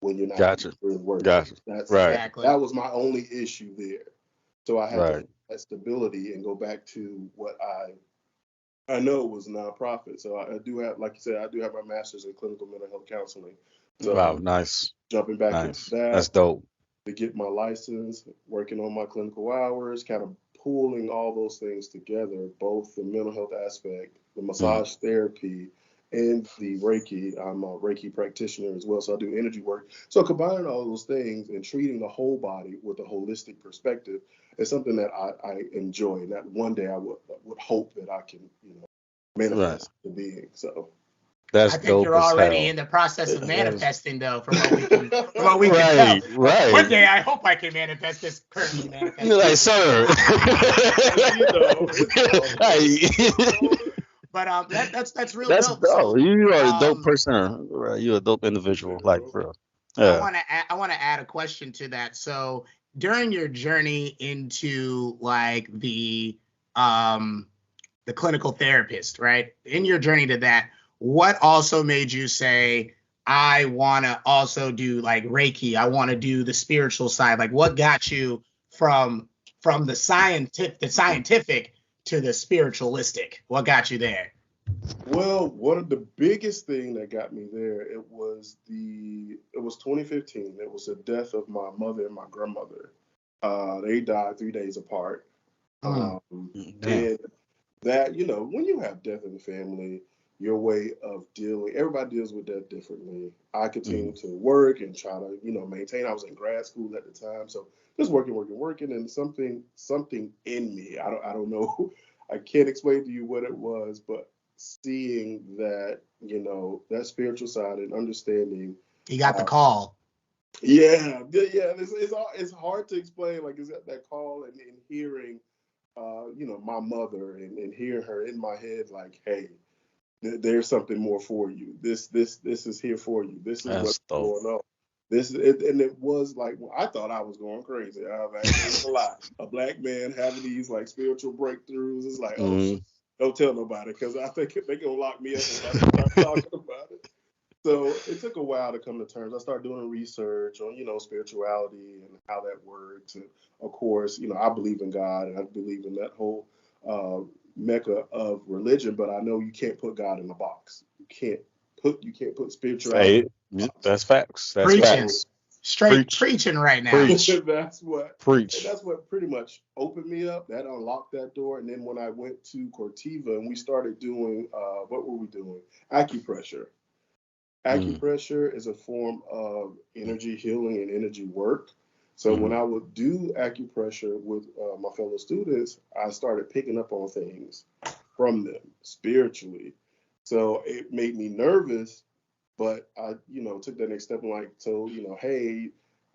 when you're not really working. That was my only issue there. So I had to have that stability and go back to what I know was nonprofit. So I do have, like you said, I do have my master's in clinical mental health counseling. So wow, nice. Jumping back into that. That's dope. To get my license, working on my clinical hours, kind of pulling all those things together, both the mental health aspect, the massage therapy, and the Reiki. I'm a Reiki practitioner as well, so I do energy work. So combining all those things and treating the whole body with a holistic perspective is something that I enjoy, and that one day I would hope that I can, manifest the being. So. That's I think you're already in the process of manifesting, though, from what we can tell. Right. One day, I hope I can manifest this currently manifesting. You're like, sir. But that's real That's dope. dope. So, You are a dope person. Right? You're a dope individual, like for real. Yeah. I want to add a question to that. So during your journey into like the clinical therapist, right? In your journey to that, what also made you say, I want to also do like Reiki? I want to do the spiritual side. Like, what got you from the scientific to the spiritualistic? What got you there? Well, one of the biggest thing that got me there, it was 2015. It was the death of my mother and my grandmother. They died 3 days apart. And that, when you have death in the family, your way of everybody deals with that differently. I continued to work and try to, maintain. I was in grad school at the time, so just working, and something in me, I don't know, I can't explain to you what it was, but seeing that, that spiritual side and understanding. You got the call. Yeah. It's hard to explain. Like, it's that call and hearing, my mother and hearing her in my head, like, hey, there's something more for you. This is here for you. This is what's going on. And it was like, I thought I was going crazy. I was like, it's a lot. A black man having these like spiritual breakthroughs. It's like, don't tell nobody, because I think they're gonna lock me up if I start talking about it. So it took a while to come to terms. I started doing research on, spirituality and how that works. And of course, I believe in God and I believe in that whole mecca of religion, but I know you can't put God in a box. You can't put spirituality. That's facts. That's preaching. Facts. Straight preaching right now. That's what pretty much opened me up. That unlocked that door. And then when I went to Cortiva and we started doing what were we doing? Acupressure. Acupressure is a form of energy healing and energy work. So when I would do acupressure with my fellow students, I started picking up on things from them spiritually. So it made me nervous, but I, took that next step and like told, hey,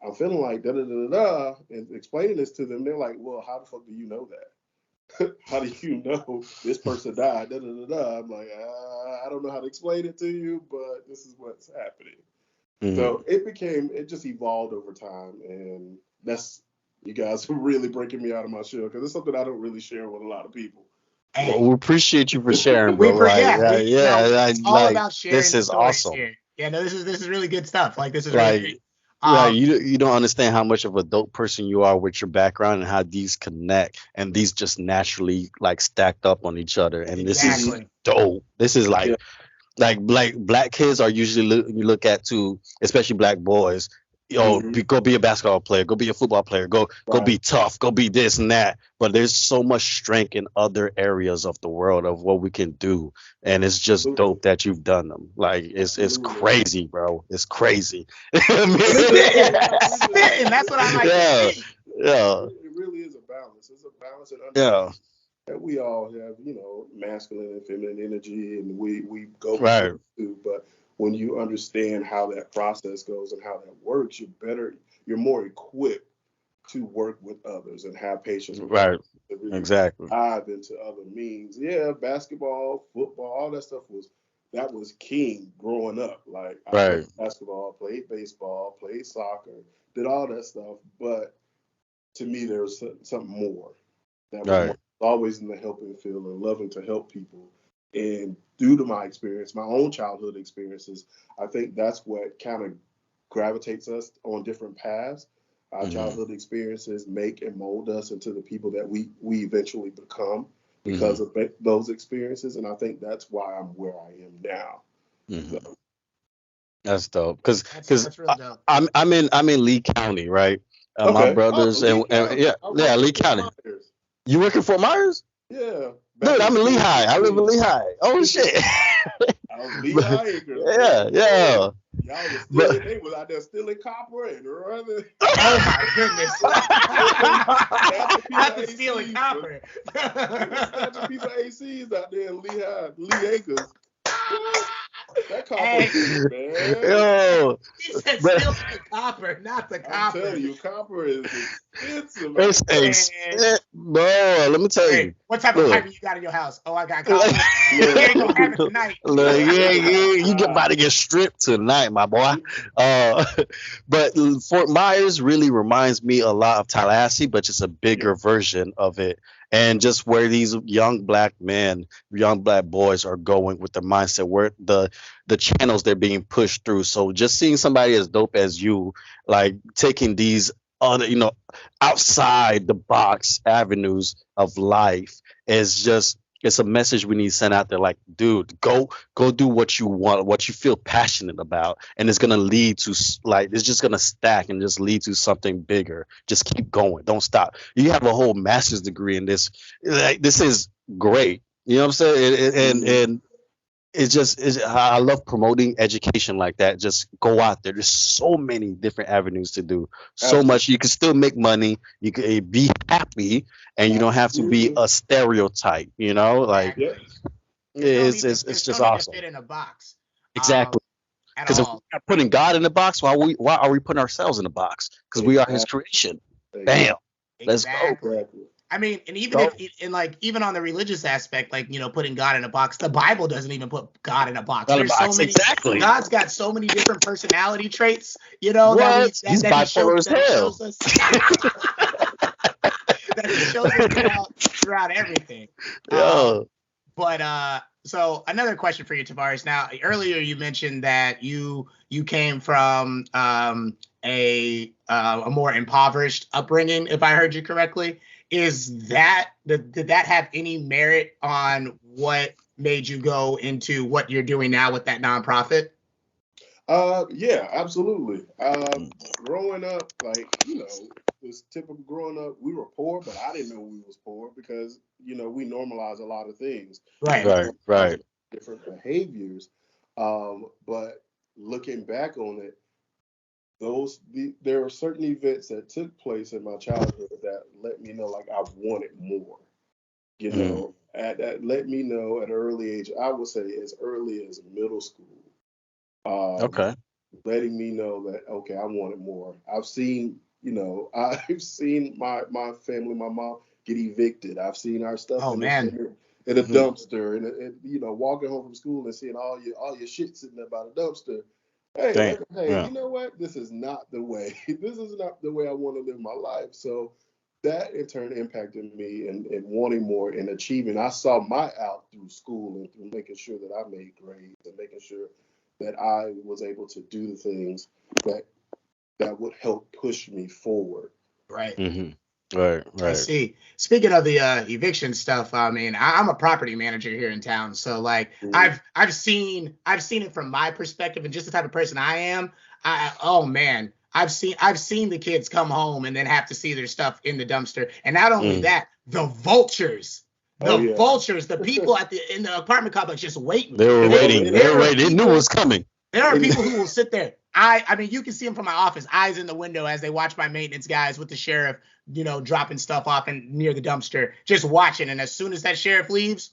I'm feeling like da da da da, and explaining this to them. They're like, well, how the fuck do you know that? How do you know this person died? Da da da da. I'm like, I don't know how to explain it to you, but this is what's happening. So it just evolved over time, and you guys are really breaking me out of my shell, because it's something I don't really share with a lot of people. Hey. Well, we appreciate you for sharing, bro. It's all about sharing. This is awesome. Here. Yeah, no, this is really good stuff. Like, this is really you don't understand how much of a dope person you are with your background and how these connect, and these just naturally like stacked up on each other, and this is dope. This is like black kids are usually you look at too, especially black boys. Go be a basketball player, go be a football player, go be tough, go be this and that. But there's so much strength in other areas of the world of what we can do, and it's just dope that you've done them. Like, it's crazy, bro. It's crazy. Spitting, that's what I like to see. Yeah. It really is a balance. It's a balance and understanding that we all have, masculine and feminine energy, and we go through, but when you understand how that process goes and how that works, you're more equipped to work with others and have patience with others. Exactly. Dive into other means. Yeah, basketball, football, all that stuff was king growing up. Like, I played basketball, played baseball, played soccer, did all that stuff. But to me, there was something more. That was always in the helping field and loving to help people. And due to my experience, my own childhood experiences, I think that's what kind of gravitates us on different paths. Our childhood experiences make and mold us into the people that we eventually become because of those experiences. And I think that's why I'm where I am now. So. That's dope. Because I'm in Lee County, right? My brothers Lee County. You work in Fort Myers? Yeah. Dude, I'm in Lehigh. I live in Lehigh. Oh shit. I was Lehigh Acres. Yeah, yeah. Y'all was But they was out there stealing copper and running. Oh my goodness. Not the stealing ACs, copper. Snatching a piece of ACs out there in Lee Acres. That copper, man. yo, He said but stealing the copper, not the copper. I'm telling you, copper is expensive. it's expensive, bro. Let me tell you. What type of Look. fiber you got in your house? Oh, I got copper. You ain't gonna have it tonight. Look, yeah, you get about to get stripped tonight, my boy. But Fort Myers really reminds me a lot of Tallahassee, but just a bigger version of it. And just where these young black men, young black boys are going with the mindset, where the channels they're being pushed through. So just seeing somebody as dope as you, like taking these other, outside the box avenues of life is just, it's a message we need to send out there. Like, dude, go do what you want, what you feel passionate about, and it's gonna lead to it's just gonna stack and just lead to something bigger. Just keep going, don't stop. You have a whole master's degree in this. Like, this is great. You know what I'm saying? And I love promoting education like that. Just go out there. There's so many different avenues to do. So much. You can still make money. You can be happy, and you don't have to be a stereotype. Like it's just awesome. Fit in a box. Exactly. Because if we're not putting God in the box, why are we putting ourselves in the box? Because we are His creation. Bam. Let's go. I mean, and even on the religious aspect, like, putting God in a box, the Bible doesn't even put God in a box. Exactly. God's got so many different personality traits, He's bipolar as hell. That he shows us throughout everything. But so another question for you, Tavares. Now, earlier you mentioned that you came from a more impoverished upbringing, if I heard you correctly. Did that have any merit on what made you go into what you're doing now with that nonprofit? Yeah, absolutely. Growing up, this typical growing up, we were poor, but I didn't know we was poor because, we normalize a lot of things. Right. Different behaviors. But looking back on it, there are certain events that took place in my childhood that let me know like I wanted more. That let me know at an early age, I would say as early as middle school. Letting me know that I wanted more. I've seen my family, my mom get evicted. I've seen our stuff in a dumpster, and walking home from school and seeing all your shit sitting there by the dumpster. Hey, you know what? This is not the way. This is not the way I want to live my life. So that in turn impacted me in wanting more and achieving. I saw my out through school and through making sure that I made grades and making sure that I was able to do the things that would help push me forward. Right. Mm-hmm. Right. I see. Speaking of the eviction stuff, I mean, I'm a property manager here in town, so like I've seen it from my perspective, and just the type of person I am. I've seen the kids come home and then have to see their stuff in the dumpster, and not only that, the vultures. Vultures, the people in the apartment complex just waiting. They were waiting. They knew it was coming. There are people who will sit there. I mean, you can see them from my office, eyes in the window as they watch my maintenance guys with the sheriff, dropping stuff off near the dumpster, just watching. And as soon as that sheriff leaves,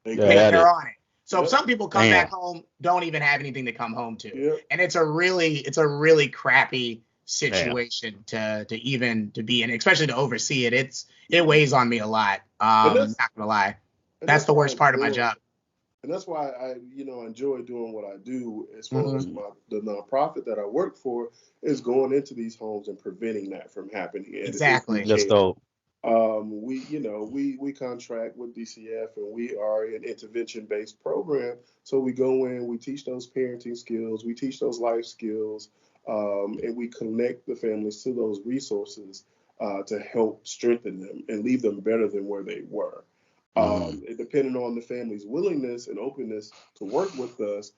they're on it. So some people come back home, don't even have anything to come home to. Yep. And it's a really crappy situation to be in, especially to oversee it. It weighs on me a lot. Not gonna lie. That's the worst part of my job. And that's why I, enjoy doing what I do as far as the nonprofit that I work for is going into these homes and preventing that from happening. And exactly. That's dope. We contract with DCF and we are an intervention-based program. So we go in, we teach those parenting skills, we teach those life skills, and we connect the families to those resources to help strengthen them and leave them better than where they were. Depending on the family's willingness and openness to work with us,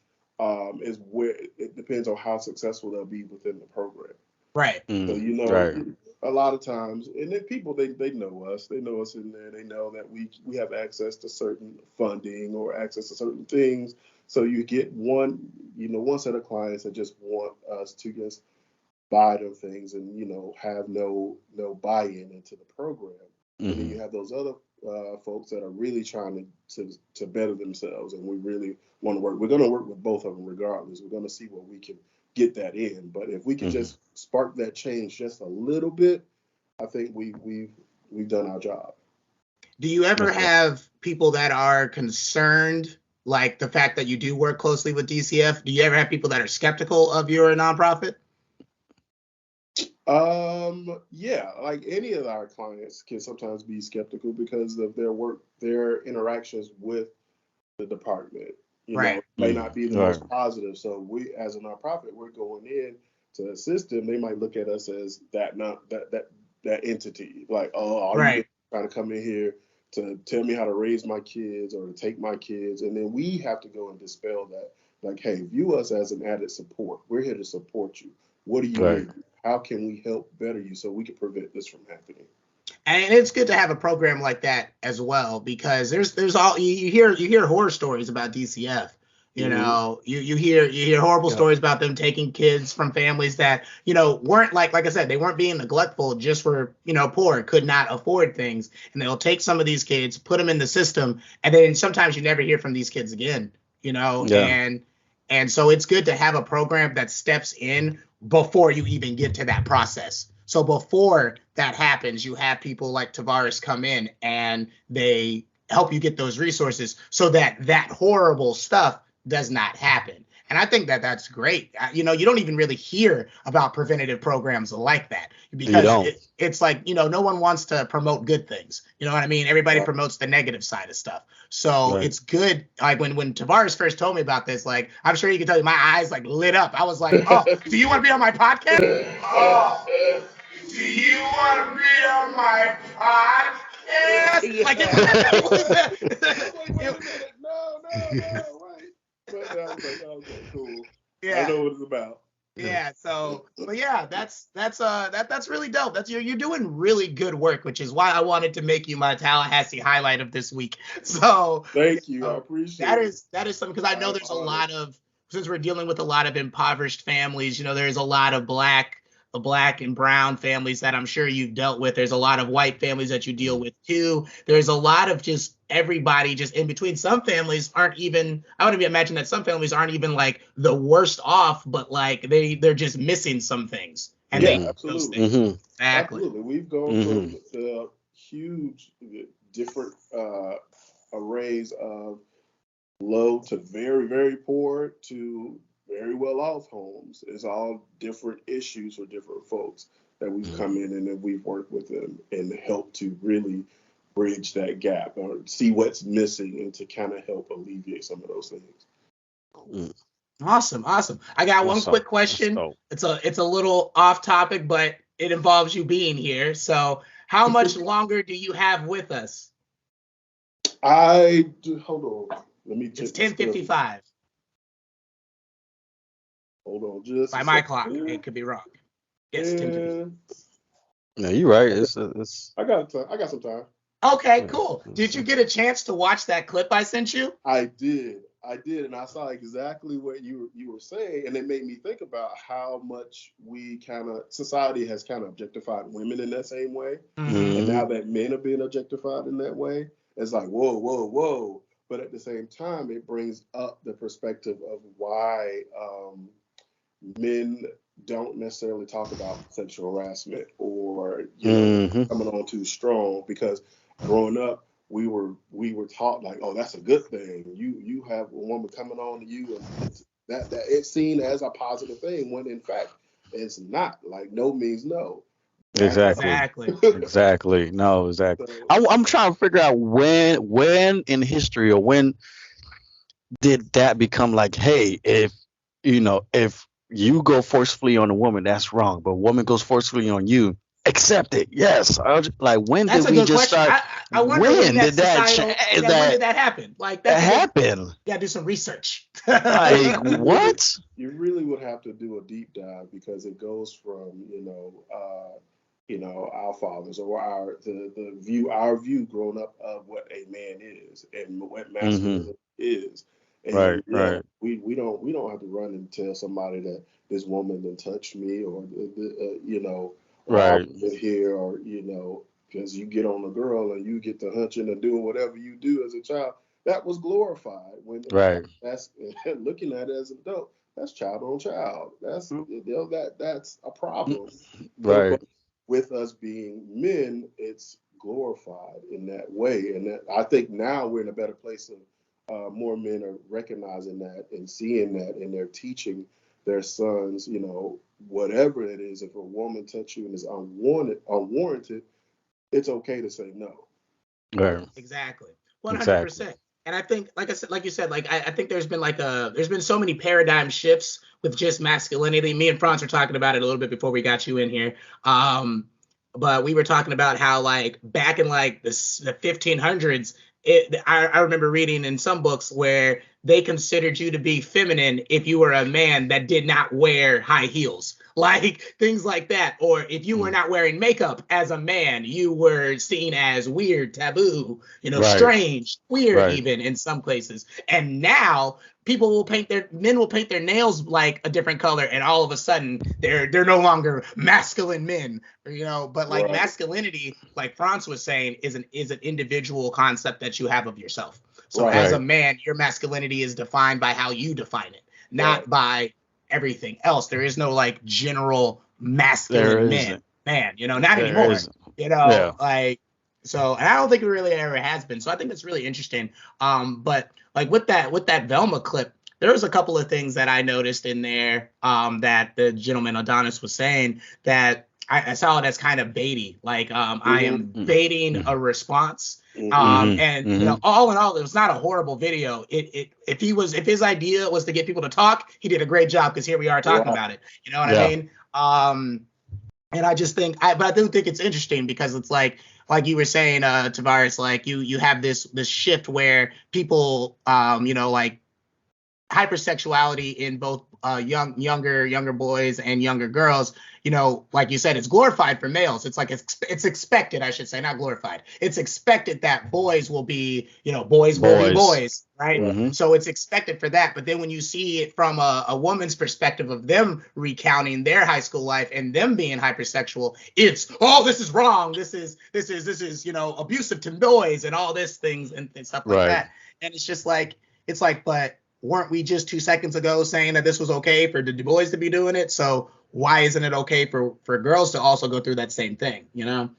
is where it depends on how successful they'll be within the program. Right. So, you know, Right. a lot of times, and then people, they know us. They know us in there. They know that we have access to certain funding or access to certain things. So you get one set of clients that just want us to just buy them things and, you know, have no buy-in into the program. And then you have those other folks that are really trying to better themselves, and we really want to work. We're going to work with both of them regardless. We're going to see where we can get that in. But if we can just spark that change just a little bit, I think we've done our job. Do you ever have people that are concerned, like the fact that you do work closely with DCF? Do you ever have people that are skeptical of your nonprofit? Yeah, like any of our clients can sometimes be skeptical because of their work, their interactions with the department. You know, may not be the most positive. So we, as a nonprofit, we're going in to assist them. They might look at us as that entity, like, oh, are you trying to come in here to tell me how to raise my kids or to take my kids? And then we have to go and dispel that. Like, hey, view us as an added support. We're here to support you. What do you need? How can we help better you so we can prevent this from happening? And it's good to have a program like that as well, because there's all you hear horror stories about DCF. You know, you hear horrible stories about them taking kids from families that, you know, weren't like I said, they weren't being neglectful, just were, you know, poor, could not afford things. And they'll take some of these kids, put them in the system, and then sometimes you never hear from these kids again, you know. And so it's good to have a program that steps in before you even get to that process. So before that happens, you have people like Tavarus come in and they help you get those resources so that that horrible stuff does not happen. And I think that that's great. You know, you don't even really hear about preventative programs like that because it's like, you know, no one wants to promote good things. You know what I mean? Everybody promotes the negative side of stuff. So it's good. Like when Tavarus first told me about this, like, I'm sure you can tell you, my eyes like lit up. I was like, oh, do you want to be on my podcast? Oh, do you want to be on my podcast? Like, it was no, wait. But I was like, okay, cool. Yeah. I know what it's about. Yeah. So yeah, that's really dope. That's you're doing really good work, which is why I wanted to make you my Tallahassee highlight of this week. So thank you. I appreciate that is something, because I know there's a lot of, since we're dealing with a lot of impoverished families, you know, there's a lot of black and brown families that I'm sure you've dealt with. There's a lot of white families that you deal with too. There's a lot of just everybody just in between. Some families aren't even, I would imagine that some families aren't even like the worst off, but like they're just missing some things. And absolutely. Exactly. Absolutely. We've gone from the huge different arrays of low to very, very poor to very well off homes. It's all different issues for different folks that we've come in and then we've worked with them and helped to really bridge that gap or see what's missing and to kind of help alleviate some of those things. Awesome. I got one quick question. It's a little off topic, but it involves you being here. So how much longer do you have with us? Hold on. Let me check. It's 10:55. Hold on, just by my clock. It could be wrong. Yes, 10:55. No, you're right. It's I got some time. Okay, cool. Did you get a chance to watch that clip I sent you? I did, and I saw exactly what you were saying, and it made me think about how much society has kind of objectified women in that same way, and now that men are being objectified in that way, it's like whoa. But at the same time, it brings up the perspective of why men don't necessarily talk about sexual harassment or coming on too strong, because growing up we were taught like, oh, that's a good thing. You have a woman coming on to you, and that it's seen as a positive thing when in fact it's not. Like no means no. Exactly. No, exactly. I'm trying to figure out when in history or when did that become like, hey, if you go forcefully on a woman, that's wrong, but a woman goes forcefully on you, accept it. Yes. Like, when That's did a we good just question. start? I wonder When that did that societal. When did that happen? Like, that's a good. happen? Gotta do some research. Like, Really, what? you really would have to do a deep dive because it goes from our fathers or our view growing up of what a man is and what Hmm. masculinity is. Right, And yeah, right, we don't have to run and tell somebody that this woman done touched me or or I right, was here or because you get on a girl and you get to hunching and doing whatever you do as a child, that was glorified. When right, that's looking at it as an adult, that's child on child. That's a problem. right, But with us being men, it's glorified in that way, and that, I think now we're in a better place of more men are recognizing that and seeing that, and they're teaching their sons, whatever it is. If a woman touch you and is unwarranted, it's okay to say no. right, Exactly. exactly. 100%. And I think, like I said, like you said, like I think there's been so many paradigm shifts with just masculinity. Me and Franz were talking about it a little bit before we got you in here. But we were talking about how, like, back in like the 1500s, I remember reading in some books where they considered you to be feminine if you were a man that did not wear high heels, like things like that. Or if you were Mm. not wearing makeup as a man, you were seen as weird, taboo, Right, strange, weird, right, even in some places. And now men will paint their nails like a different color, and all of a sudden they're no longer masculine men, but like Right, masculinity, like Franz was saying, is an individual concept that you have of yourself. So right, as a right. man, your masculinity is defined by how you define it, right, not by everything else. There is no like general There masculine isn't. man, not There anymore. isn't. Yeah. Like, so, and I don't think it really ever has been. So I think it's really interesting. But like with that Velma clip, there was a couple of things that I noticed in there that the gentleman Adonis was saying that I saw it as kind of baity. Like, I mm-hmm, am baiting Mm-hmm. a response. mm-hmm, And Mm-hmm. all in all, it was not a horrible video. If his idea was to get people to talk, he did a great job, because here we are talking right, about it. You know what I Yeah. mean? And I just think, but I do think it's interesting, because it's like you were saying, Tavares, like you have this shift where people, like hypersexuality in both younger boys and younger girls. Like you said, it's glorified for males. It's like it's expected, I should say, not glorified. It's expected that boys will be, boys will be Boys. boys, right? right, Mm-hmm. So it's expected for that. But then when you see it from a woman's perspective of them recounting their high school life and them being hypersexual, it's, oh, this is wrong. This is abusive to boys and all this things and stuff like Right. that. And it's like, but weren't we just 2 seconds ago saying that this was okay for the boys to be doing it? So why isn't it okay for girls to also go through that same thing?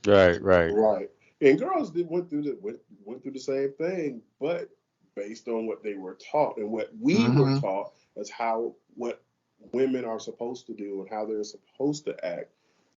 Right. Right. right. And girls went through the same thing, but based on what they were taught and what we were Mm-hmm. taught as what women are supposed to do and how they're supposed to act,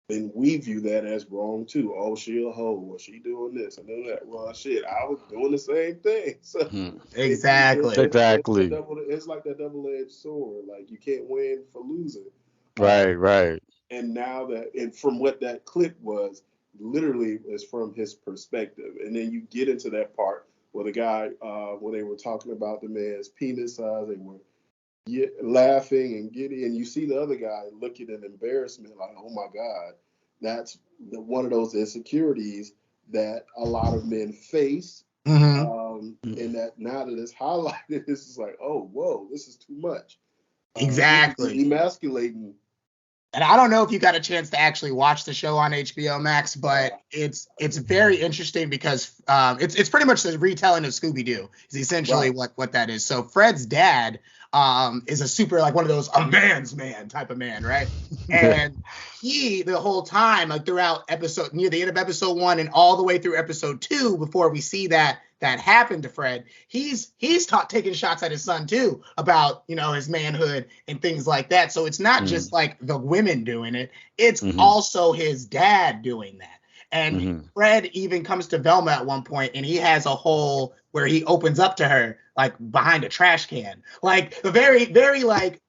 then we view that as wrong too. Oh, she a hoe, or she doing this and doing that. Well, shit, I was doing the same thing. So Mhm. Exactly. Exactly. it's like that double-edged sword. Like, you can't win for losing. Right. Right. And now and from what that clip was, literally is from his perspective. And then you get into that part where the guy, when they were talking about the man's penis size, they were laughing and giddy, and you see the other guy looking in embarrassment, like, oh my God, that's one of those insecurities that a lot of men face. Mm-hmm. And that now that it's highlighted, it's just like, oh, whoa, this is too much. Exactly. Emasculating. And I don't know if you got a chance to actually watch the show on HBO Max, but it's very interesting, because it's pretty much the retelling of Scooby-Doo is essentially Right. what that is. So Fred's dad is a super, like, one of those a man's man type of man, right? And he, the whole time, like throughout near the end of episode 1 and all the way through episode 2, before we see that happened to Fred, he's taking shots at his son too about his manhood and things like that. So it's not just like the women doing it, it's Mm-hmm. also his dad doing that. And Mm-hmm. Fred even comes to Velma at one point, and he has a whole where he opens up to her, like behind a trash can, like a very, very like,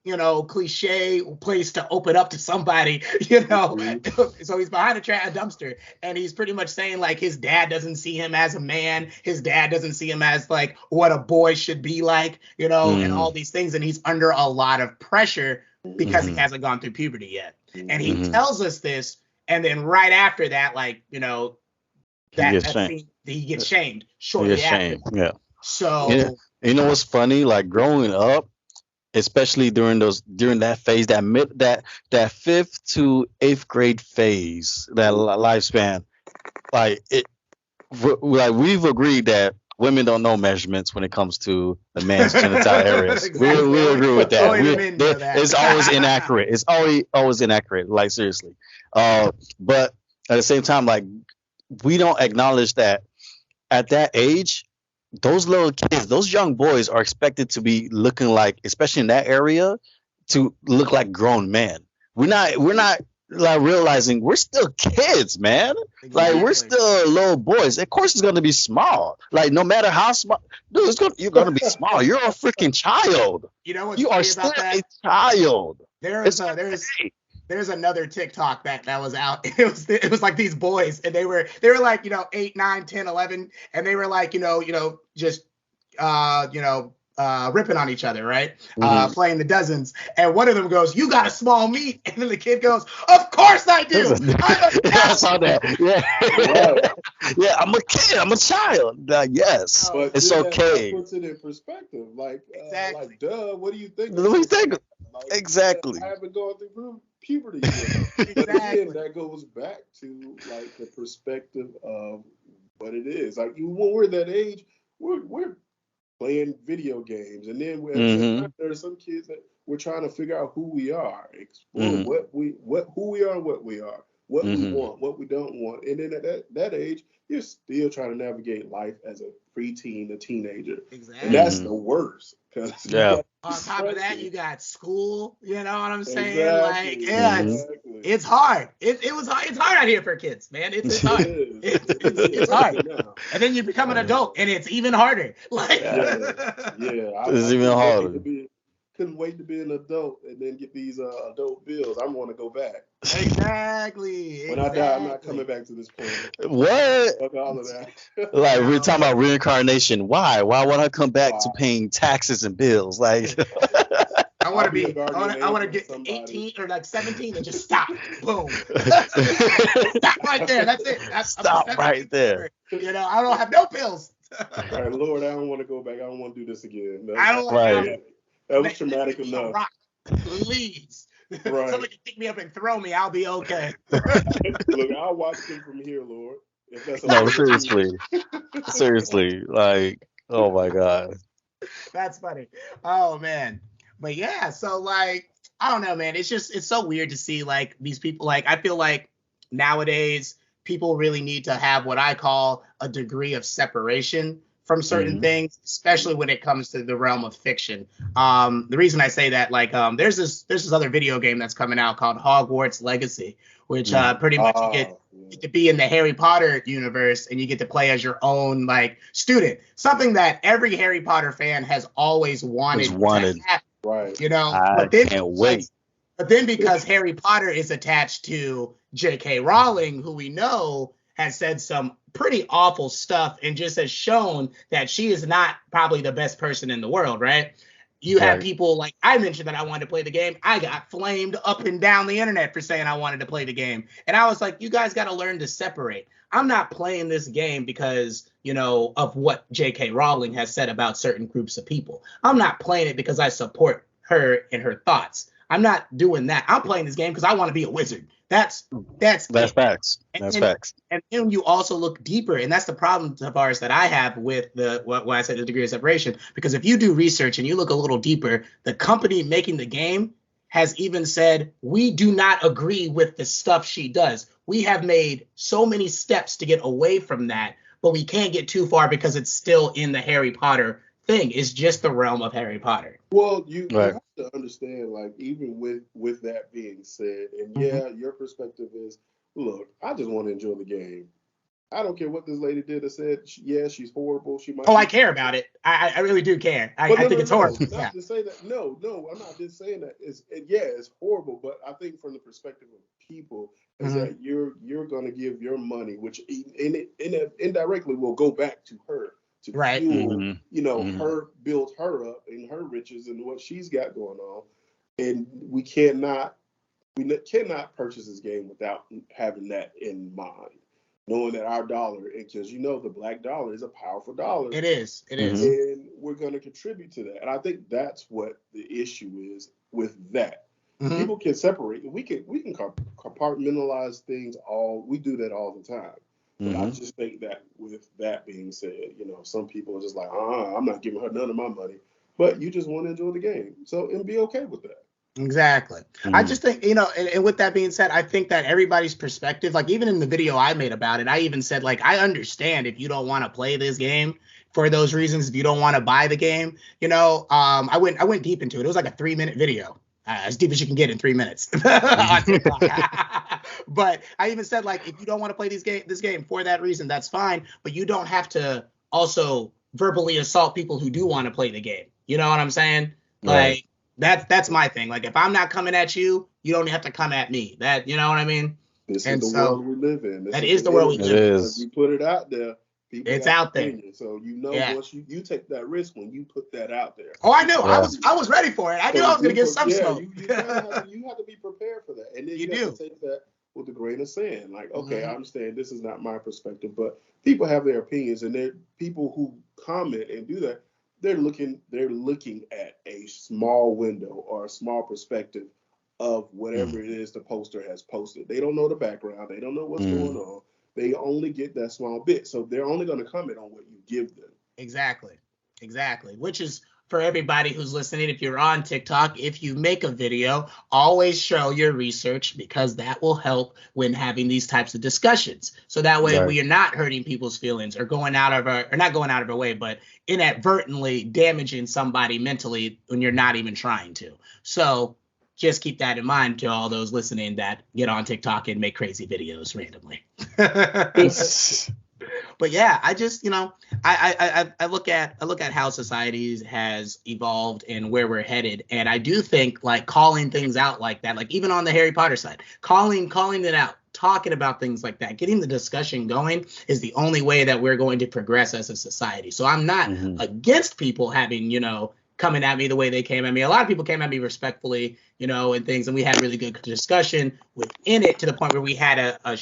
cliche place to open up to somebody, So he's behind a dumpster, and he's pretty much saying like his dad doesn't see him as a man, his dad doesn't see him as like what a boy should be like, and all these things, and he's under a lot of pressure because he hasn't gone through puberty yet, and he tells us this, and then right after that, like he gets shamed shortly after. Yeah. So you know what's funny? Like growing up, especially during that phase, that 5th to 8th grade phase, that lifespan, like we've agreed that women don't know measurements when it comes to the man's genital areas. Exactly. We agree with that. It's always inaccurate. It's always inaccurate. Like seriously. But at the same time, like we don't acknowledge that at that age, those little kids, those young boys are expected to be looking like, especially in that area, to look like grown men. We're not like realizing we're still kids, man. Exactly. Like we're still little boys. Of course, it's gonna be small. Like no matter how small, dude, you're gonna be small. You're a freaking child. You know what's you are still a child. There's another TikTok that was out. It was like these boys, and they were like 8, 9, 10, 11, and they were like just ripping on each other, right? Playing the dozens, and one of them goes, "You got a small meat," and then the kid goes, "Of course I do." I saw that. Yeah, yeah. I'm a kid. I'm a child. Yes, but it's okay. That puts it in perspective. Like, exactly. Like, duh. What do you think? What do you think? Like, Exactly. I haven't gone through puberty yet. But again, that goes back to like the perspective of what it is. Like when we're that age, we're playing video games, and then there are some kids that we're trying to figure out who we are, explore who we are, what we are, what we want, what we don't want, and then at that age, you're still trying to navigate life as a preteen, a teenager, and that's the worst. On top of that, you got school. You know what I'm saying? Exactly. Like, it's hard. It was hard. It's hard out here for kids, man. It's hard. It's hard. And then you become an adult, and it's even harder. Like, it's even harder. Couldn't wait to be an adult and then get these adult bills. I want to go back. Exactly. When I die, I'm not coming back to this planet. What? Fuck all of that. Like we're talking about reincarnation. Why? Why would I come back to paying taxes and bills? Like I want to get 18 or like 17 and just stop. Boom. Stop right there. That's it. Stop right there. I don't have no pills. All right, Lord, I don't want to go back. I don't want to do this again. That was traumatic enough. Please. Right. Somebody can pick me up and throw me. I'll be okay. Look, I'll watch them from here, Lord. If that's no, seriously. Seriously. Like, oh my God. That's funny. Oh man. But yeah, so like, I don't know, man. It's so weird to see like these people. Like, I feel like nowadays people really need to have what I call a degree of separation from certain things, especially when it comes to the realm of fiction. The reason I say that, like, there's this other video game that's coming out called Hogwarts Legacy, which pretty much you get to be in the Harry Potter universe, and you get to play as your own like student. Something that every Harry Potter fan has always wanted. To happen, right? I can't wait. But then because Harry Potter is attached to J.K. Rowling, who we know has said some pretty awful stuff and just has shown that she is not probably the best person in the world, right? You have people like, I mentioned that I wanted to play the game. I got flamed up and down the internet for saying I wanted to play the game. And I was like, you guys got to learn to separate. I'm not playing this game because, of what J.K. Rowling has said about certain groups of people. I'm not playing it because I support her and her thoughts. I'm not doing that. I'm playing this game because I want to be a wizard. That's facts. That's facts. And then you also look deeper, and that's the problem, Tavares, that I have with what I said, the degree of separation. Because if you do research and you look a little deeper, the company making the game has even said, we do not agree with the stuff she does. We have made so many steps to get away from that, but we can't get too far because it's still in the Harry Potter thing. It's just the realm of Harry Potter. Well, you have to understand, like, even with that being said, and your perspective is, look, I just want to enjoy the game. I don't care what this lady did or said. Yeah, she's horrible. She might. Oh, I care about it. I really do care. I think it's horrible. Not to say that. No, I'm not just saying that. It's horrible. But I think from the perspective of people, is that you're going to give your money, which indirectly will go back to her to fuel, her build her up in her riches and what she's got going on, and we cannot purchase this game without having that in mind. Knowing that our dollar, because the black dollar is a powerful dollar. It is. And we're going to contribute to that. And I think that's what the issue is with that. People can separate. We can compartmentalize things we do that all the time. But I just think that with that being said, some people are just like, I'm not giving her none of my money. But you just want to enjoy the game. And be okay with that. Exactly. I just think, and with that being said, I think that everybody's perspective, like even in the video I made about it, I even said, like, I understand if you don't want to play this game for those reasons, if you don't want to buy the game, I went deep into it. It was like a 3-minute video, as deep as you can get in 3 minutes on TikTok. But I even said, like, if you don't want to play this game for that reason, that's fine. But you don't have to also verbally assault people who do want to play the game. You know what I'm saying? Right. Like, that's my thing. Like, if I'm not coming at you, you don't have to come at me. That, you know what I mean? This is the world we live in. That is the world we live in. If you put it out there, people it's out there. So once you take that risk when you put that out there. Oh, I know. Yeah. I was ready for it. I knew I was gonna get some smoke. You have to be prepared for that, and then you have to take that with a grain of sand. Like, okay, I understand this is not my perspective, but people have their opinions, and they're people who comment and do that. They're looking at a small window or a small perspective of whatever it is the poster has posted. They don't know the background. They don't know what's going on. They only get that small bit. So they're only going to comment on what you give them. Exactly. Which is for everybody who's listening. If you're on TikTok, if you make a video, always show your research, because that will help when having these types of discussions. So that way we are not hurting people's feelings or not going out of our way, but inadvertently damaging somebody mentally when you're not even trying to. So just keep that in mind to all those listening that get on TikTok and make crazy videos randomly. But yeah, I just, I look at how society has evolved and where we're headed. And I do think, like, calling things out like that, like even on the Harry Potter side, calling it out, talking about things like that, getting the discussion going is the only way that we're going to progress as a society. So I'm not against people having, coming at me the way they came at me. A lot of people came at me respectfully, and things, and we had really good discussion within it to the point where we had a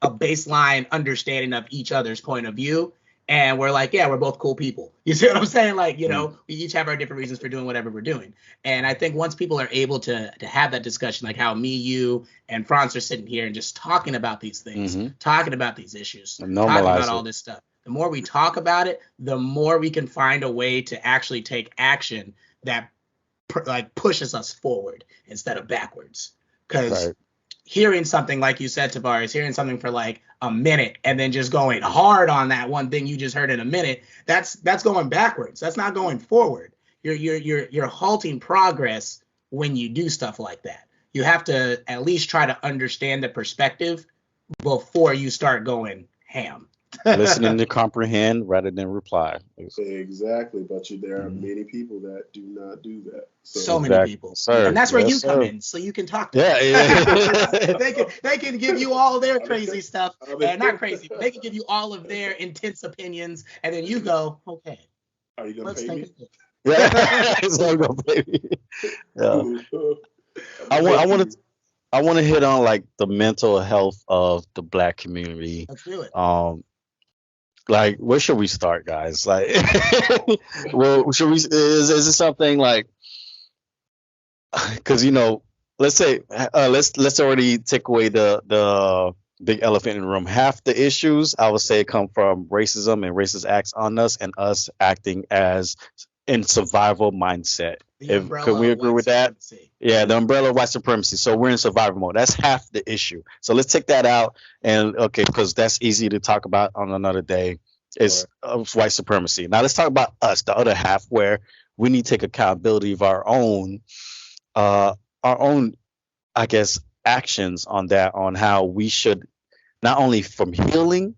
baseline understanding of each other's point of view. And we're like, yeah, we're both cool people. You see what I'm saying? Like, we each have our different reasons for doing whatever we're doing. And I think once people are able to have that discussion, like how me, you, and Franz are sitting here and just talking about these things, talking about these issues, talking about all this stuff. The more we talk about it, the more we can find a way to actually take action that pushes us forward instead of backwards. Because hearing something, like you said, Tavares, hearing something for like a minute and then just going hard on that one thing you just heard in a minute, that's going backwards. That's not going forward. You're halting progress when you do stuff like that. You have to at least try to understand the perspective before you start going ham. Listening to comprehend rather than reply. Exactly, but there are many people that do not do that. So many people, sir. And that's where you come in, so you can talk to them. They can give you all their crazy stuff, and not crazy. They can give you all of their intense opinions, and then you go, okay. Are you gonna pay me? Yeah, it's not gonna pay me. Yeah. I want to hit on like the mental health of the Black community. Let's do it. Like, where should we start, guys? Like, well, should we? Is it something like? Because let's say let's already take away the big elephant in the room. Half the issues, I would say, come from racism and racist acts on us and us acting as in survival mindset. Can we agree with that? Yeah, the umbrella of white supremacy. So we're in survival mode. That's half the issue. So let's take that out. And because that's easy to talk about on another day, is white supremacy. Now let's talk about us, the other half, where we need to take accountability of our own, I guess, actions on that, on how we should not only from healing,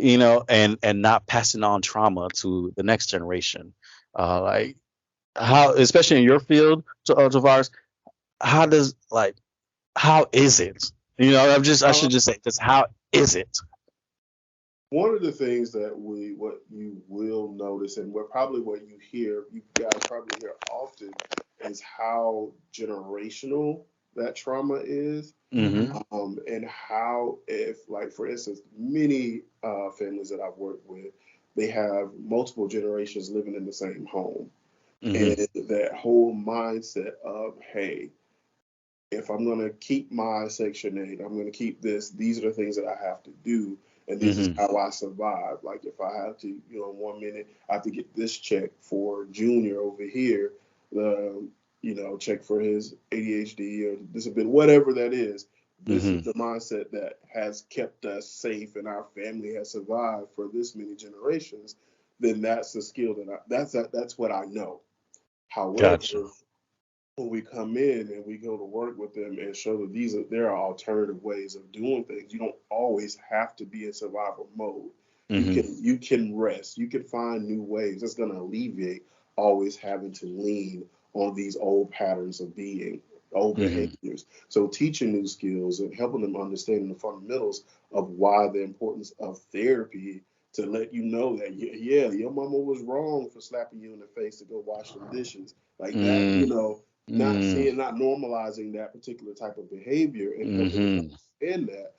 and not passing on trauma to the next generation. Like how, especially in your field, Tavares, how does like how is it? I should just say just how is it? One of the things that what you will notice, and what you guys probably hear often, is how generational that trauma is. Mm-hmm. And how, if, like, for instance, many families that I've worked with, they have multiple generations living in the same home. Mm-hmm. And that whole mindset of, hey, if I'm going to keep my Section 8, I'm going to keep this, these are the things that I have to do. And this is Mm-hmm. how I survive. Like, if I have to, 1 minute, I have to get this check for Junior over here, the, check for his ADHD or disability, whatever that is. This is Mm-hmm. the mindset that has kept us safe and our family has survived for this many generations. Then that's the skill that's what I know. Gotcha. However, when we come in and we go to work with them and show that there are alternative ways of doing things, you don't always have to be in survival mode. Mm-hmm. You can rest. You can find new ways. That's going to alleviate always having to lean on these old patterns of being, old Mm-hmm. behaviors. So teaching new skills and helping them understand the fundamentals of why the importance of therapy, to let you know that, yeah, your mama was wrong for slapping you in the face to go wash some dishes. Like that, not Mm-hmm. seeing, not normalizing that particular type of behavior and helping them Mm-hmm. understand that.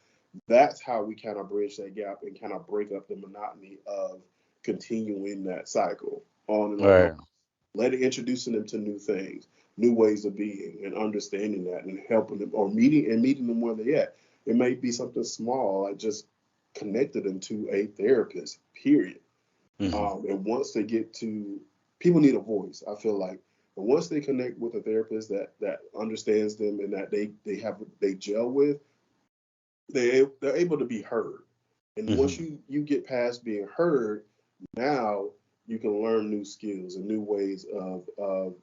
That's how we kind of bridge that gap and kind of break up the monotony of continuing that cycle on and on and on. Right. Introducing them to new things, new ways of being, and understanding that, and helping them, or meeting them where they're at. It may be something small, like just connecting them to a therapist. Period. Mm-hmm. And once they get to, people need a voice, I feel like. And once they connect with a therapist that understands them and that they gel with, they're able to be heard. And once Mm-hmm. you get past being heard, now you can learn new skills and new ways of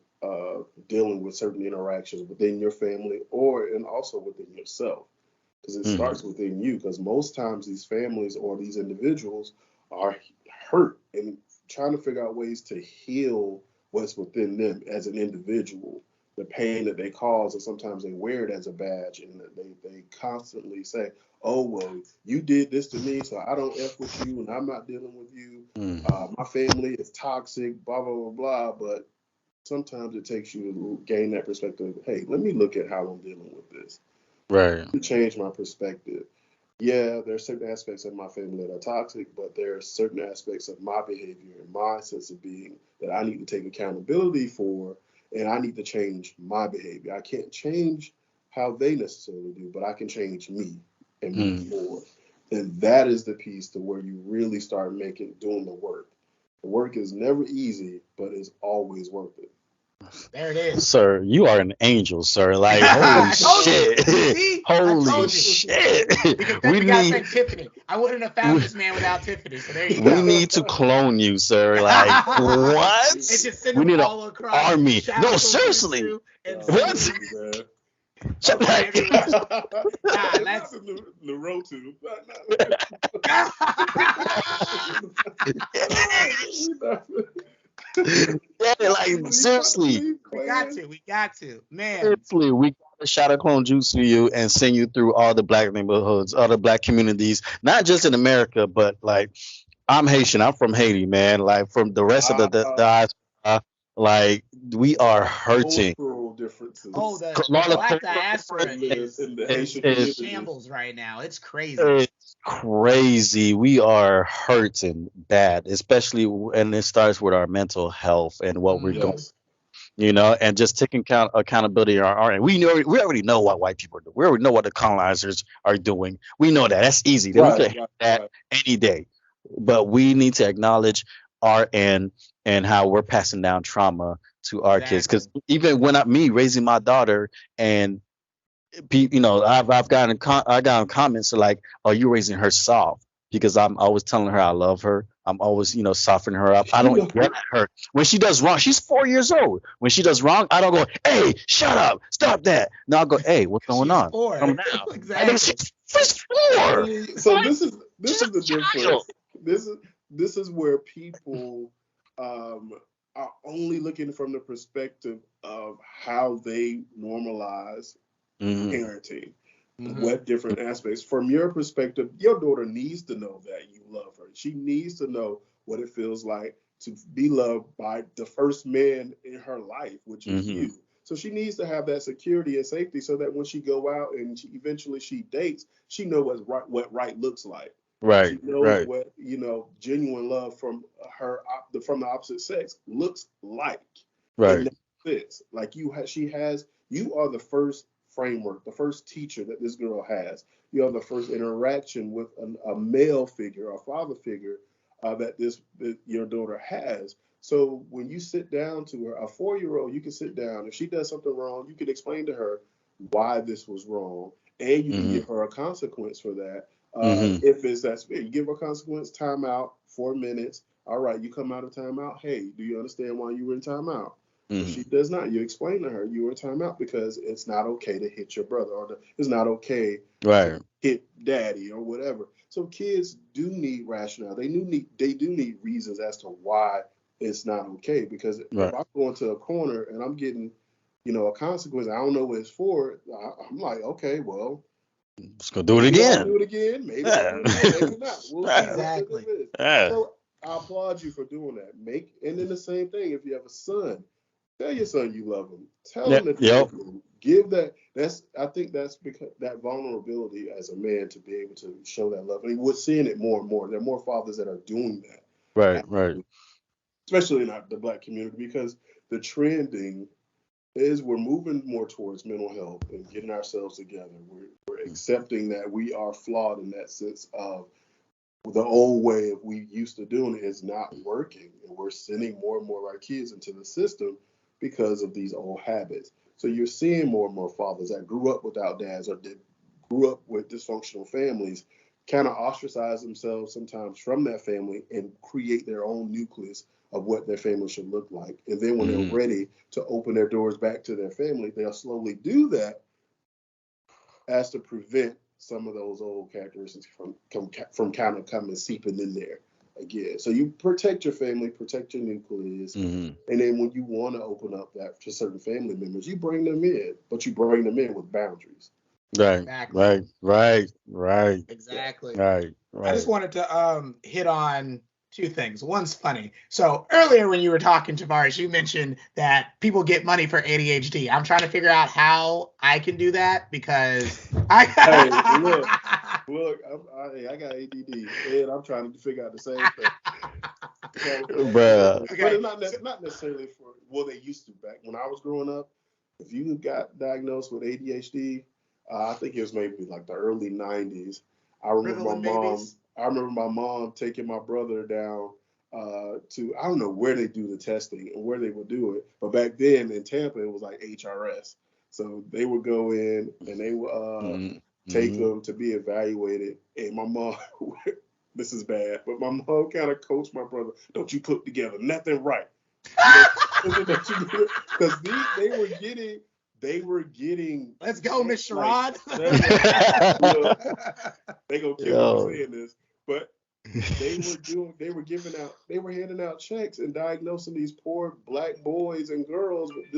dealing with certain interactions within your family and also within yourself, because it Mm-hmm. starts within you. Because most times these families or these individuals are hurt and trying to figure out ways to heal what's within them as an individual, the pain that they cause, and sometimes they wear it as a badge, and they constantly say, oh, well, you did this to me, so I don't F with you, and I'm not dealing with you. My family is toxic, blah, blah, blah, blah. But sometimes it takes you to gain that perspective. Hey, let me look at how I'm dealing with this. Right. To change my perspective. Yeah, there are certain aspects of my family that are toxic, but there are certain aspects of my behavior and my sense of being that I need to take accountability for, and I need to change my behavior. I can't change how they necessarily do, but I can change me and move Mm-hmm. forward. And that is the piece to where you really start doing the work. The work is never easy, but it's always worth it. There it is. Sir, you are an angel, sir. Like, holy I told you. shit. See? I Holy told you. shit. Because We we gotta need thank Tiffany. I wouldn't have we, found this man without Tiffany. So there you we go. need to clone you, sir. Like, what? And just send We them need an all across. army. Shout No, out to seriously. Jutsu and send What? them So, like, everywhere. Nah, that's Naruto. yeah, like, seriously. we got to. Man, Seriously, we gotta shadow clone juice for you and send you through all the black neighborhoods, all the black communities, not just in America, but like I'm Haitian. I'm from Haiti, man. Like from the rest of the diaspora, like we are hurting. Cultural oh, differences the All the black cultural diaspora differences is in the is Haitian is community. shambles right now. It's crazy. it's crazy. We are hurting bad, especially and it starts with our mental health and what we're going. Mm-hmm. Yes. And just taking accountability on our end. We already know what white people do. We already know what the colonizers are doing. We know that. That's easy. Then we Right, could have right, that right. any day. But we need to acknowledge our end and how we're passing down trauma to our kids. Because Exactly. even when me raising my daughter, and I've gotten comments like, "Oh, you raising her soft," because I'm always telling her I love her. I'm always, softening her up. I don't yell at her. When she does wrong, she's 4 years old. When she does wrong, I don't go, hey, shut up, stop that. No, I'll go, hey, what's going on? Four. Calm down. Exactly. She's 4. So this is the difference. This is where people are only looking from the perspective of how they normalize parenting. What different aspects. From your perspective, your daughter needs to know that you love her. She needs to know what it feels like to be loved by the first man in her life, which is you. So she needs to have that security and safety so that when she go out and eventually she dates, she knows what right looks like. Right. She knows what, genuine love from the opposite sex looks like. Right. And that fits. Like you are the first framework, the first teacher that this girl has. You are the first interaction with a male figure, a father figure that your daughter has. So when you sit down to her, a 4-year-old, you can sit down. If she does something wrong, you can explain to her why this was wrong, and you can give her a consequence for that. If it's that severe, you give her a consequence, timeout, 4 minutes. All right, you come out of timeout. Hey, do you understand why you were in timeout? If she does not, you explain to her you were in timeout because it's not okay to hit your brother, or it's not okay to hit daddy or whatever. So kids do need rationale. They do need reasons as to why it's not okay. Because if I'm going to a corner and I'm getting, a consequence, I don't know what it's for. I'm like, okay, well, just gonna do it again. I'll do it again. Maybe I'll do it again. Maybe not. We'll see. Exactly. So I applaud you for doing that. And then the same thing if you have a son. Tell your son you love him. Tell him that you love him. Give that. I think that's because that vulnerability as a man to be able to show that love. And we're seeing it more and more. There are more fathers that are doing that. Right. Especially in the Black community, because the trending is we're moving more towards mental health and getting ourselves together. We're accepting that we are flawed in that sense of the old way of we used to doing it is not working, and we're sending more and more of our kids into the system because of these old habits. So you're seeing more and more fathers that grew up without dads or grew up with dysfunctional families kind of ostracize themselves sometimes from that family and create their own nucleus of what their family should look like. And then when they're ready to open their doors back to their family, they'll slowly do that as to prevent some of those old characteristics from kind of coming seeping in there again. So you protect your family, protect your nucleus, and then when you want to open up that to certain family members, you bring them in, but you bring them in with boundaries. Right. Exactly. Right. Exactly. Right. I just wanted to hit on two things. One's funny. So earlier when you were talking, Tavares, you mentioned that people get money for ADHD. I'm trying to figure out how I can do that because Hey, look, I got ADD, and I'm trying to figure out the same thing. But it's not necessarily they used to back when I was growing up. If you got diagnosed with ADHD, I think it was maybe like the early 90s. I remember my mom taking my brother down to, I don't know where they do the testing and where they would do it, but back then in Tampa it was like HRS. So they would go in and they would take them to be evaluated. And my mom, this is bad, but my mom kind of coached my brother, don't you put together nothing right. Because they were getting. Let's go, Miss Sherrod. They gonna kill me saying this, but they were handing out checks and diagnosing these poor Black boys and girls with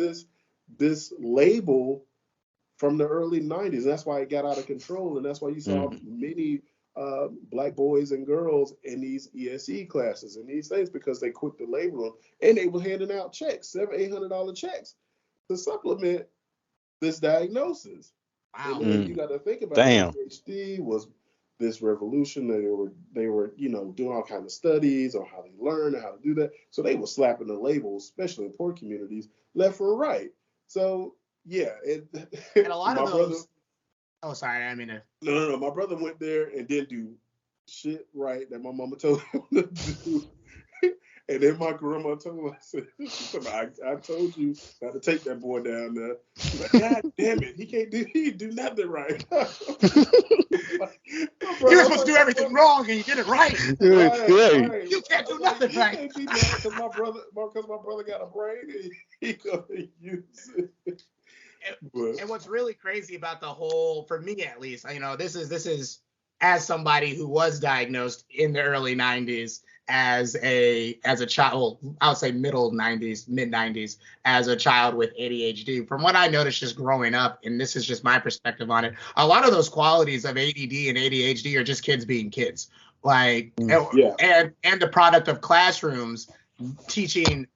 this label from the early 90s. That's why it got out of control, and that's why you saw many Black boys and girls in these ESE classes and these things, because they quit the label them, and they were handing out checks, $700-800 checks to supplement this diagnosis. Wow. And then you got to think about ADHD was this revolution. They were doing all kinds of studies on how they learn and how to do that. So they were slapping the labels, especially in poor communities, left and right. So yeah, and a lot of those. Oh, sorry, I mean. No. My brother went there and didn't do shit right that my mama told him to do. And then my grandma told me, I told you not to take that boy down there. She's like, God damn it, he didn't do nothing right. You were supposed to do everything wrong and you did it right. Right. You can't do nothing you right. Can't be mad because my brother got a brain and he gonna use it. And what's really crazy about the whole, for me at least, this is as somebody who was diagnosed in the early 90s as a child, I would say mid 90s, as a child with ADHD. From what I noticed just growing up, and this is just my perspective on it, a lot of those qualities of ADD and ADHD are just kids being kids. Like, and the product of classrooms teaching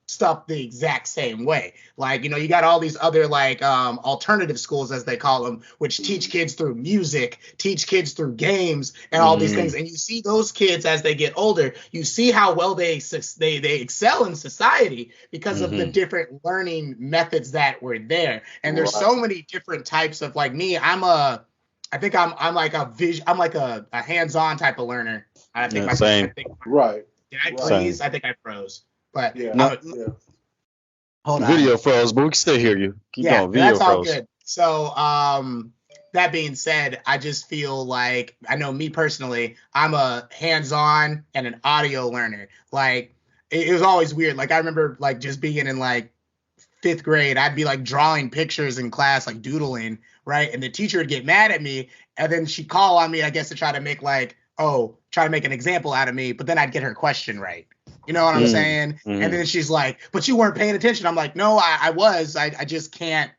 stuff the exact same way. Like, you got all these other like alternative schools, as they call them, which teach kids through music, teach kids through games and all these things. And you see those kids as they get older, you see how well they excel in society because of the different learning methods that were there. And there's so many different types of, like me, I'm like a hands-on type of learner. I think right. Did I freeze? I think I froze. But hold on. Video froze, but we can still hear you. Keep going. Video that's all froze. good. So that being said, I just feel like, I know me personally, I'm a hands-on and an audio learner. Like, it was always weird. Like, I remember like just being in like 5th grade, I'd be like drawing pictures in class, like doodling, right? And the teacher would get mad at me, and then she'd call on me, I guess, to try to make an example out of me, but then I'd get her question right. You know what I'm saying? And then she's like, but you weren't paying attention. I'm like, no, I was. I just can't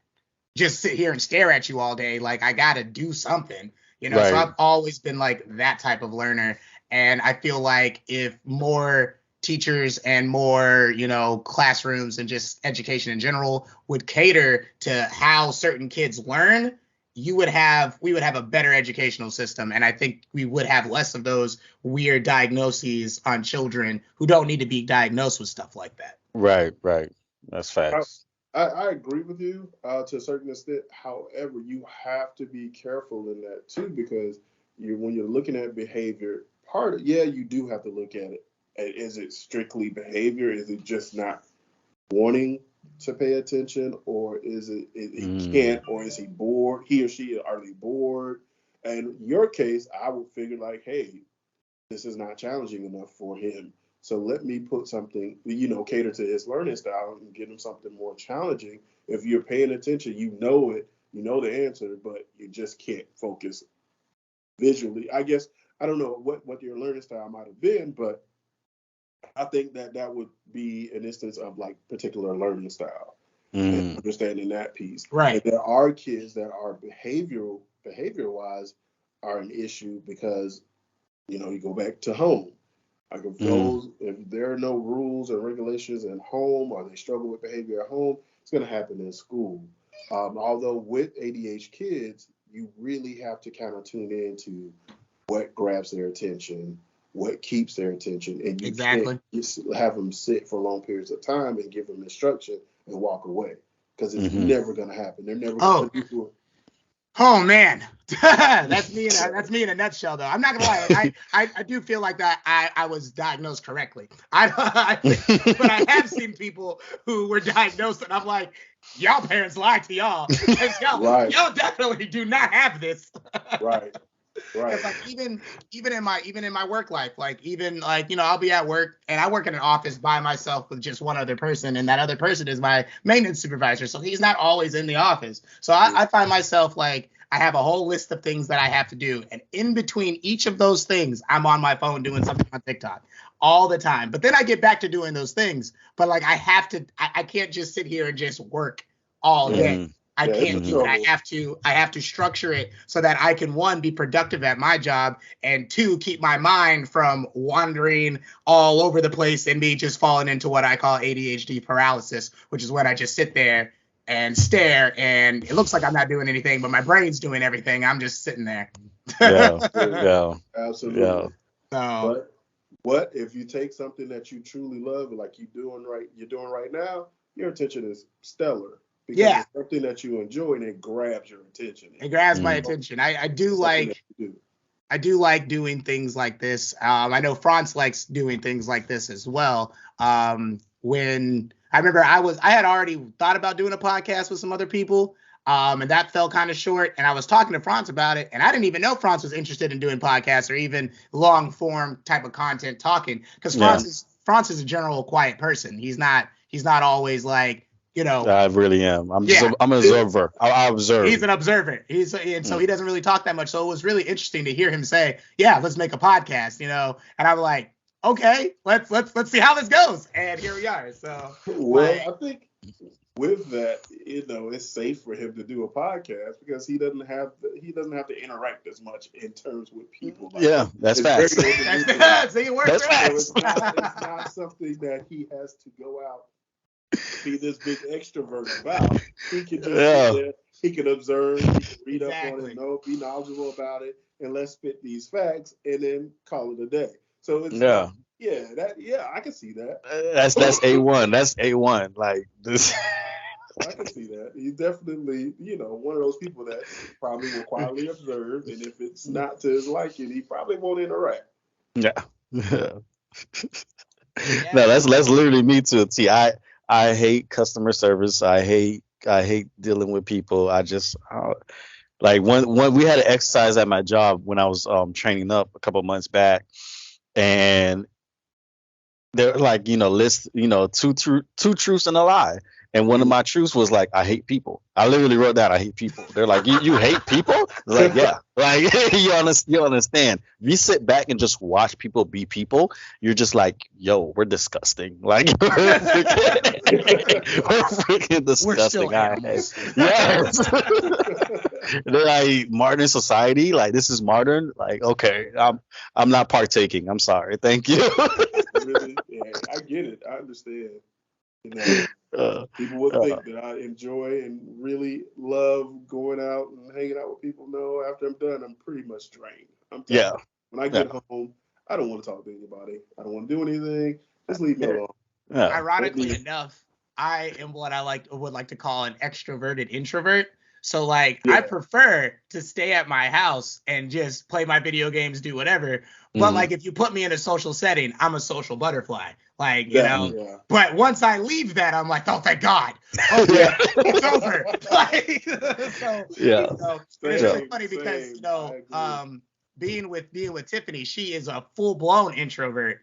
just sit here and stare at you all day. Like, I got to do something, So I've always been like that type of learner. And I feel like if more teachers and more, classrooms and just education in general would cater to how certain kids learn, we would have a better educational system. And I think we would have less of those weird diagnoses on children who don't need to be diagnosed with stuff like that. Right. That's facts. I agree with you to a certain extent. However, you have to be careful in that too, because when you're looking at behavior, you do have to look at it. Is it strictly behavior? Is it just not wanting to pay attention, or is it he can't, or is he bored? He or she, are they bored? And in your case, I would figure like, hey, this is not challenging enough for him, so let me put something, cater to his learning style and get him something more challenging. If you're paying attention, you know it, you know the answer, but you just can't focus visually. I guess I don't know what your learning style might have been, but I think that would be an instance of like particular learning style and understanding that piece. Right. And there are kids that are behavior wise are an issue because, you go back to home. Like if there are no rules and regulations in home, or they struggle with behavior at home, it's going to happen in school. Although with ADHD kids, you really have to kind of tune into what grabs their attention, what keeps their attention, and you can't just have them sit for long periods of time and give them instruction and walk away, because it's never going to happen. They're never going to do it. Oh man, that's me in a nutshell. Though I'm not gonna lie, I do feel like that I was diagnosed correctly. But I have seen people who were diagnosed, and I'm like, y'all parents lied to y'all. Y'all definitely do not have this. Right. Like even in my work life, I'll be at work and I work in an office by myself with just one other person, and that other person is my maintenance supervisor, so he's not always in the office. So I find myself like I have a whole list of things that I have to do, and in between each of those things, I'm on my phone doing something on TikTok all the time. But then I get back to doing those things, but like I can't just sit here and just work all day. I can't do it. I have to structure it so that I can, 1, be productive at my job, and 2, keep my mind from wandering all over the place and me just falling into what I call ADHD paralysis, which is when I just sit there and stare and it looks like I'm not doing anything, but my brain's doing everything. I'm just sitting there. Yeah, absolutely. Yeah. But what if you take something that you truly love, like you're doing right now, your attention is stellar. Because it's something that you enjoy and it grabs your attention. It grabs my attention. I do like I do like doing things like this. I know Franz likes doing things like this as well. When I remember I had already thought about doing a podcast with some other people. And that fell kind of short. And I was talking to Franz about it. And I didn't even know Franz was interested in doing podcasts or even long form type of content talking. Because Franz is a general quiet person. He's not always like, I really am. I'm an observer. I observe. He's an observer. So he doesn't really talk that much. So it was really interesting to hear him say, yeah, let's make a podcast, and I'm like, okay, let's see how this goes. And here we are. So, I think with that, it's safe for him to do a podcast because he doesn't have to interact as much in terms with people. That's facts. That's facts. It's not something that he has to go out, be this big extrovert about. He can just be there. He can observe. He can read up on it. Be knowledgeable about it, and let's spit these facts, and then call it a day. So it's I can see that. That's A1. That's A1. Like this. I can see that. He's definitely, one of those people that probably will quietly observe, and if it's not to his liking, he probably won't interact. Yeah. No, that's literally me to a T. I hate customer service. I hate dealing with people. I just like when we had an exercise at my job when I was training up a couple months back, and they're like, list, two truths and a lie. And one of my truths was like, I hate people. I literally wrote that, I hate people. They're like, you hate people? I was like, yeah. Like, you understand. If you sit back and just watch people be people, you're just like, yo, we're disgusting. Like, we're freaking disgusting. We're still animals. Yes. They're like, modern society? Like, this is modern? Like, okay, I'm not partaking. I'm sorry. Thank you. Really? Yeah, I get it. I understand. People would think that I enjoy and really love going out and hanging out with people. No, after I'm done, I'm pretty much drained. I'm tired. When I get home, I don't want to talk to anybody. I don't want to do anything. Just leave me alone. Ironically enough, I am what I would like to call an extroverted introvert. So I prefer to stay at my house and just play my video games, do whatever. But if you put me in a social setting, I'm a social butterfly. But once I leave that, I'm like, oh, thank God. Oh, yeah, it's over. It's really funny because, being with Tiffany, she is a full-blown introvert,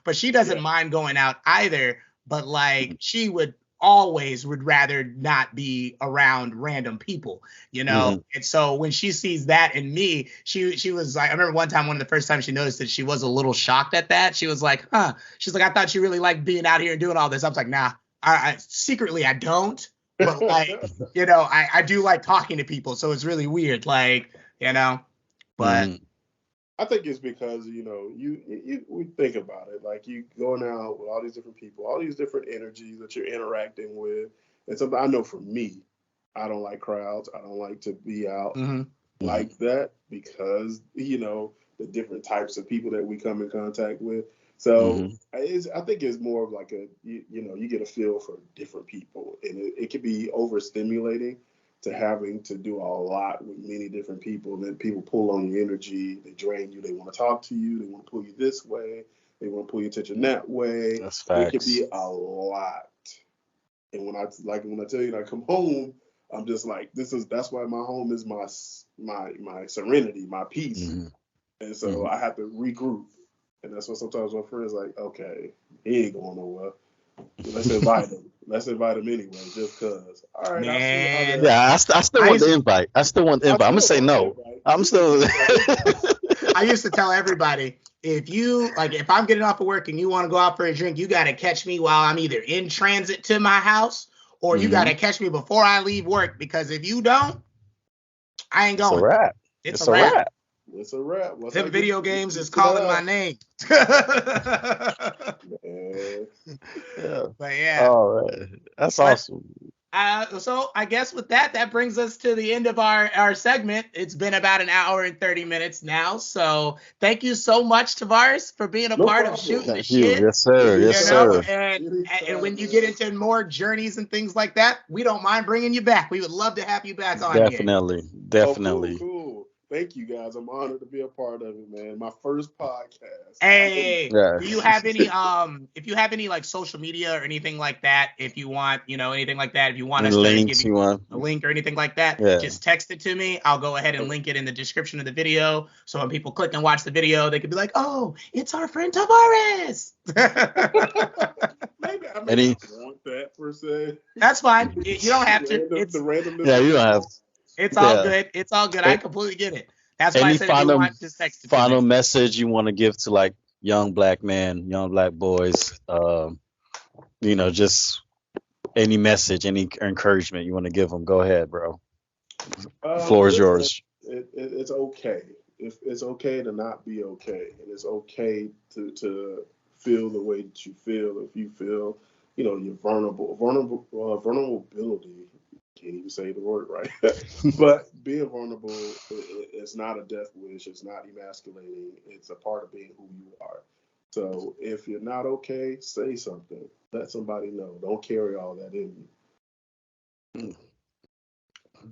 but she doesn't mind going out either. But she would rather not be around random people, And so when she sees that in me, she was like, I remember one of the first times she noticed that she was a little shocked at that. She was like, she's like, I thought you really liked being out here and doing all this. I was like, nah, I secretly I don't, but I do like talking to people. So it's really weird, but I think it's because, we think about it, like you going out with all these different people, all these different energies that you're interacting with. And something I know for me, I don't like crowds. I don't like to be out like that because, the different types of people that we come in contact with. So I think it's more of like you get a feel for different people, and it can be overstimulating to having to do a lot with many different people. Then people pull on your energy, they drain you, they want to talk to you, they want to pull you this way, they want to pull your attention that way. That's facts. It can be a lot. And when I tell you I come home, I'm just like, that's why my home is my serenity, my peace. And so I have to regroup. And that's what sometimes my friends like, okay, he ain't going nowhere. Let's invite him anyway, just cause. All right, man. I still want the invite. I'm gonna say no. I'm still. I used to tell everybody, if I'm getting off of work and you want to go out for a drink, you gotta catch me while I'm either in transit to my house or you gotta catch me before I leave work, because if you don't, I ain't going. It's a wrap. It's a wrap. It's a wrap. Them video games is calling my name. But yeah. All right. That's awesome. So I guess with that brings us to the end of our segment. It's been about an hour and 30 minutes now. So thank you so much, Tavares, for being a part of Shooting the Shit. Yes, sir. Yes, sir. And when you get into more journeys and things like that, we don't mind bringing you back. We would love to have you back on here. Definitely. Oh, cool. thank you guys. I'm honored to be a part of it, man. My first podcast. Hey, Yeah. do you have any if you have any like social media or anything like that, if you want, anything like that, if you want us to give you a link or anything like that, just text it to me. I'll go ahead and link it in the description of the video. So when people click and watch the video, they could be like, oh, it's our friend Tavares. Maybe I may not want that per se. That's fine. You don't have to. The randomness. Yeah, you don't have. It's all good. It's all good. I completely get it. That's why I said if you want, just text it to me. Final message you want to give to like young black men, young black boys, just any message, any encouragement you want to give them. Go ahead, bro. The floor is yours. It's okay. It's okay to not be okay, and it's okay to feel the way that you feel. If you feel, you're vulnerability. Can't even say the word right. But being vulnerable is not a death wish. It's not emasculating. It's a part of being who you are. So if you're not okay, say something. Let somebody know. Don't carry all that in you.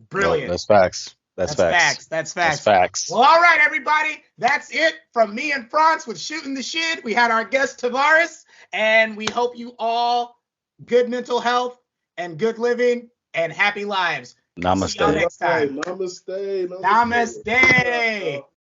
Brilliant. No, that's facts. That's facts. That's facts. Well, all right, everybody. That's it from me and Franz with Shooting the Shit. We had our guest Tavares, and we hope you all good mental health and good living and happy lives. Namaste. See y'all next time. Namaste. Namaste.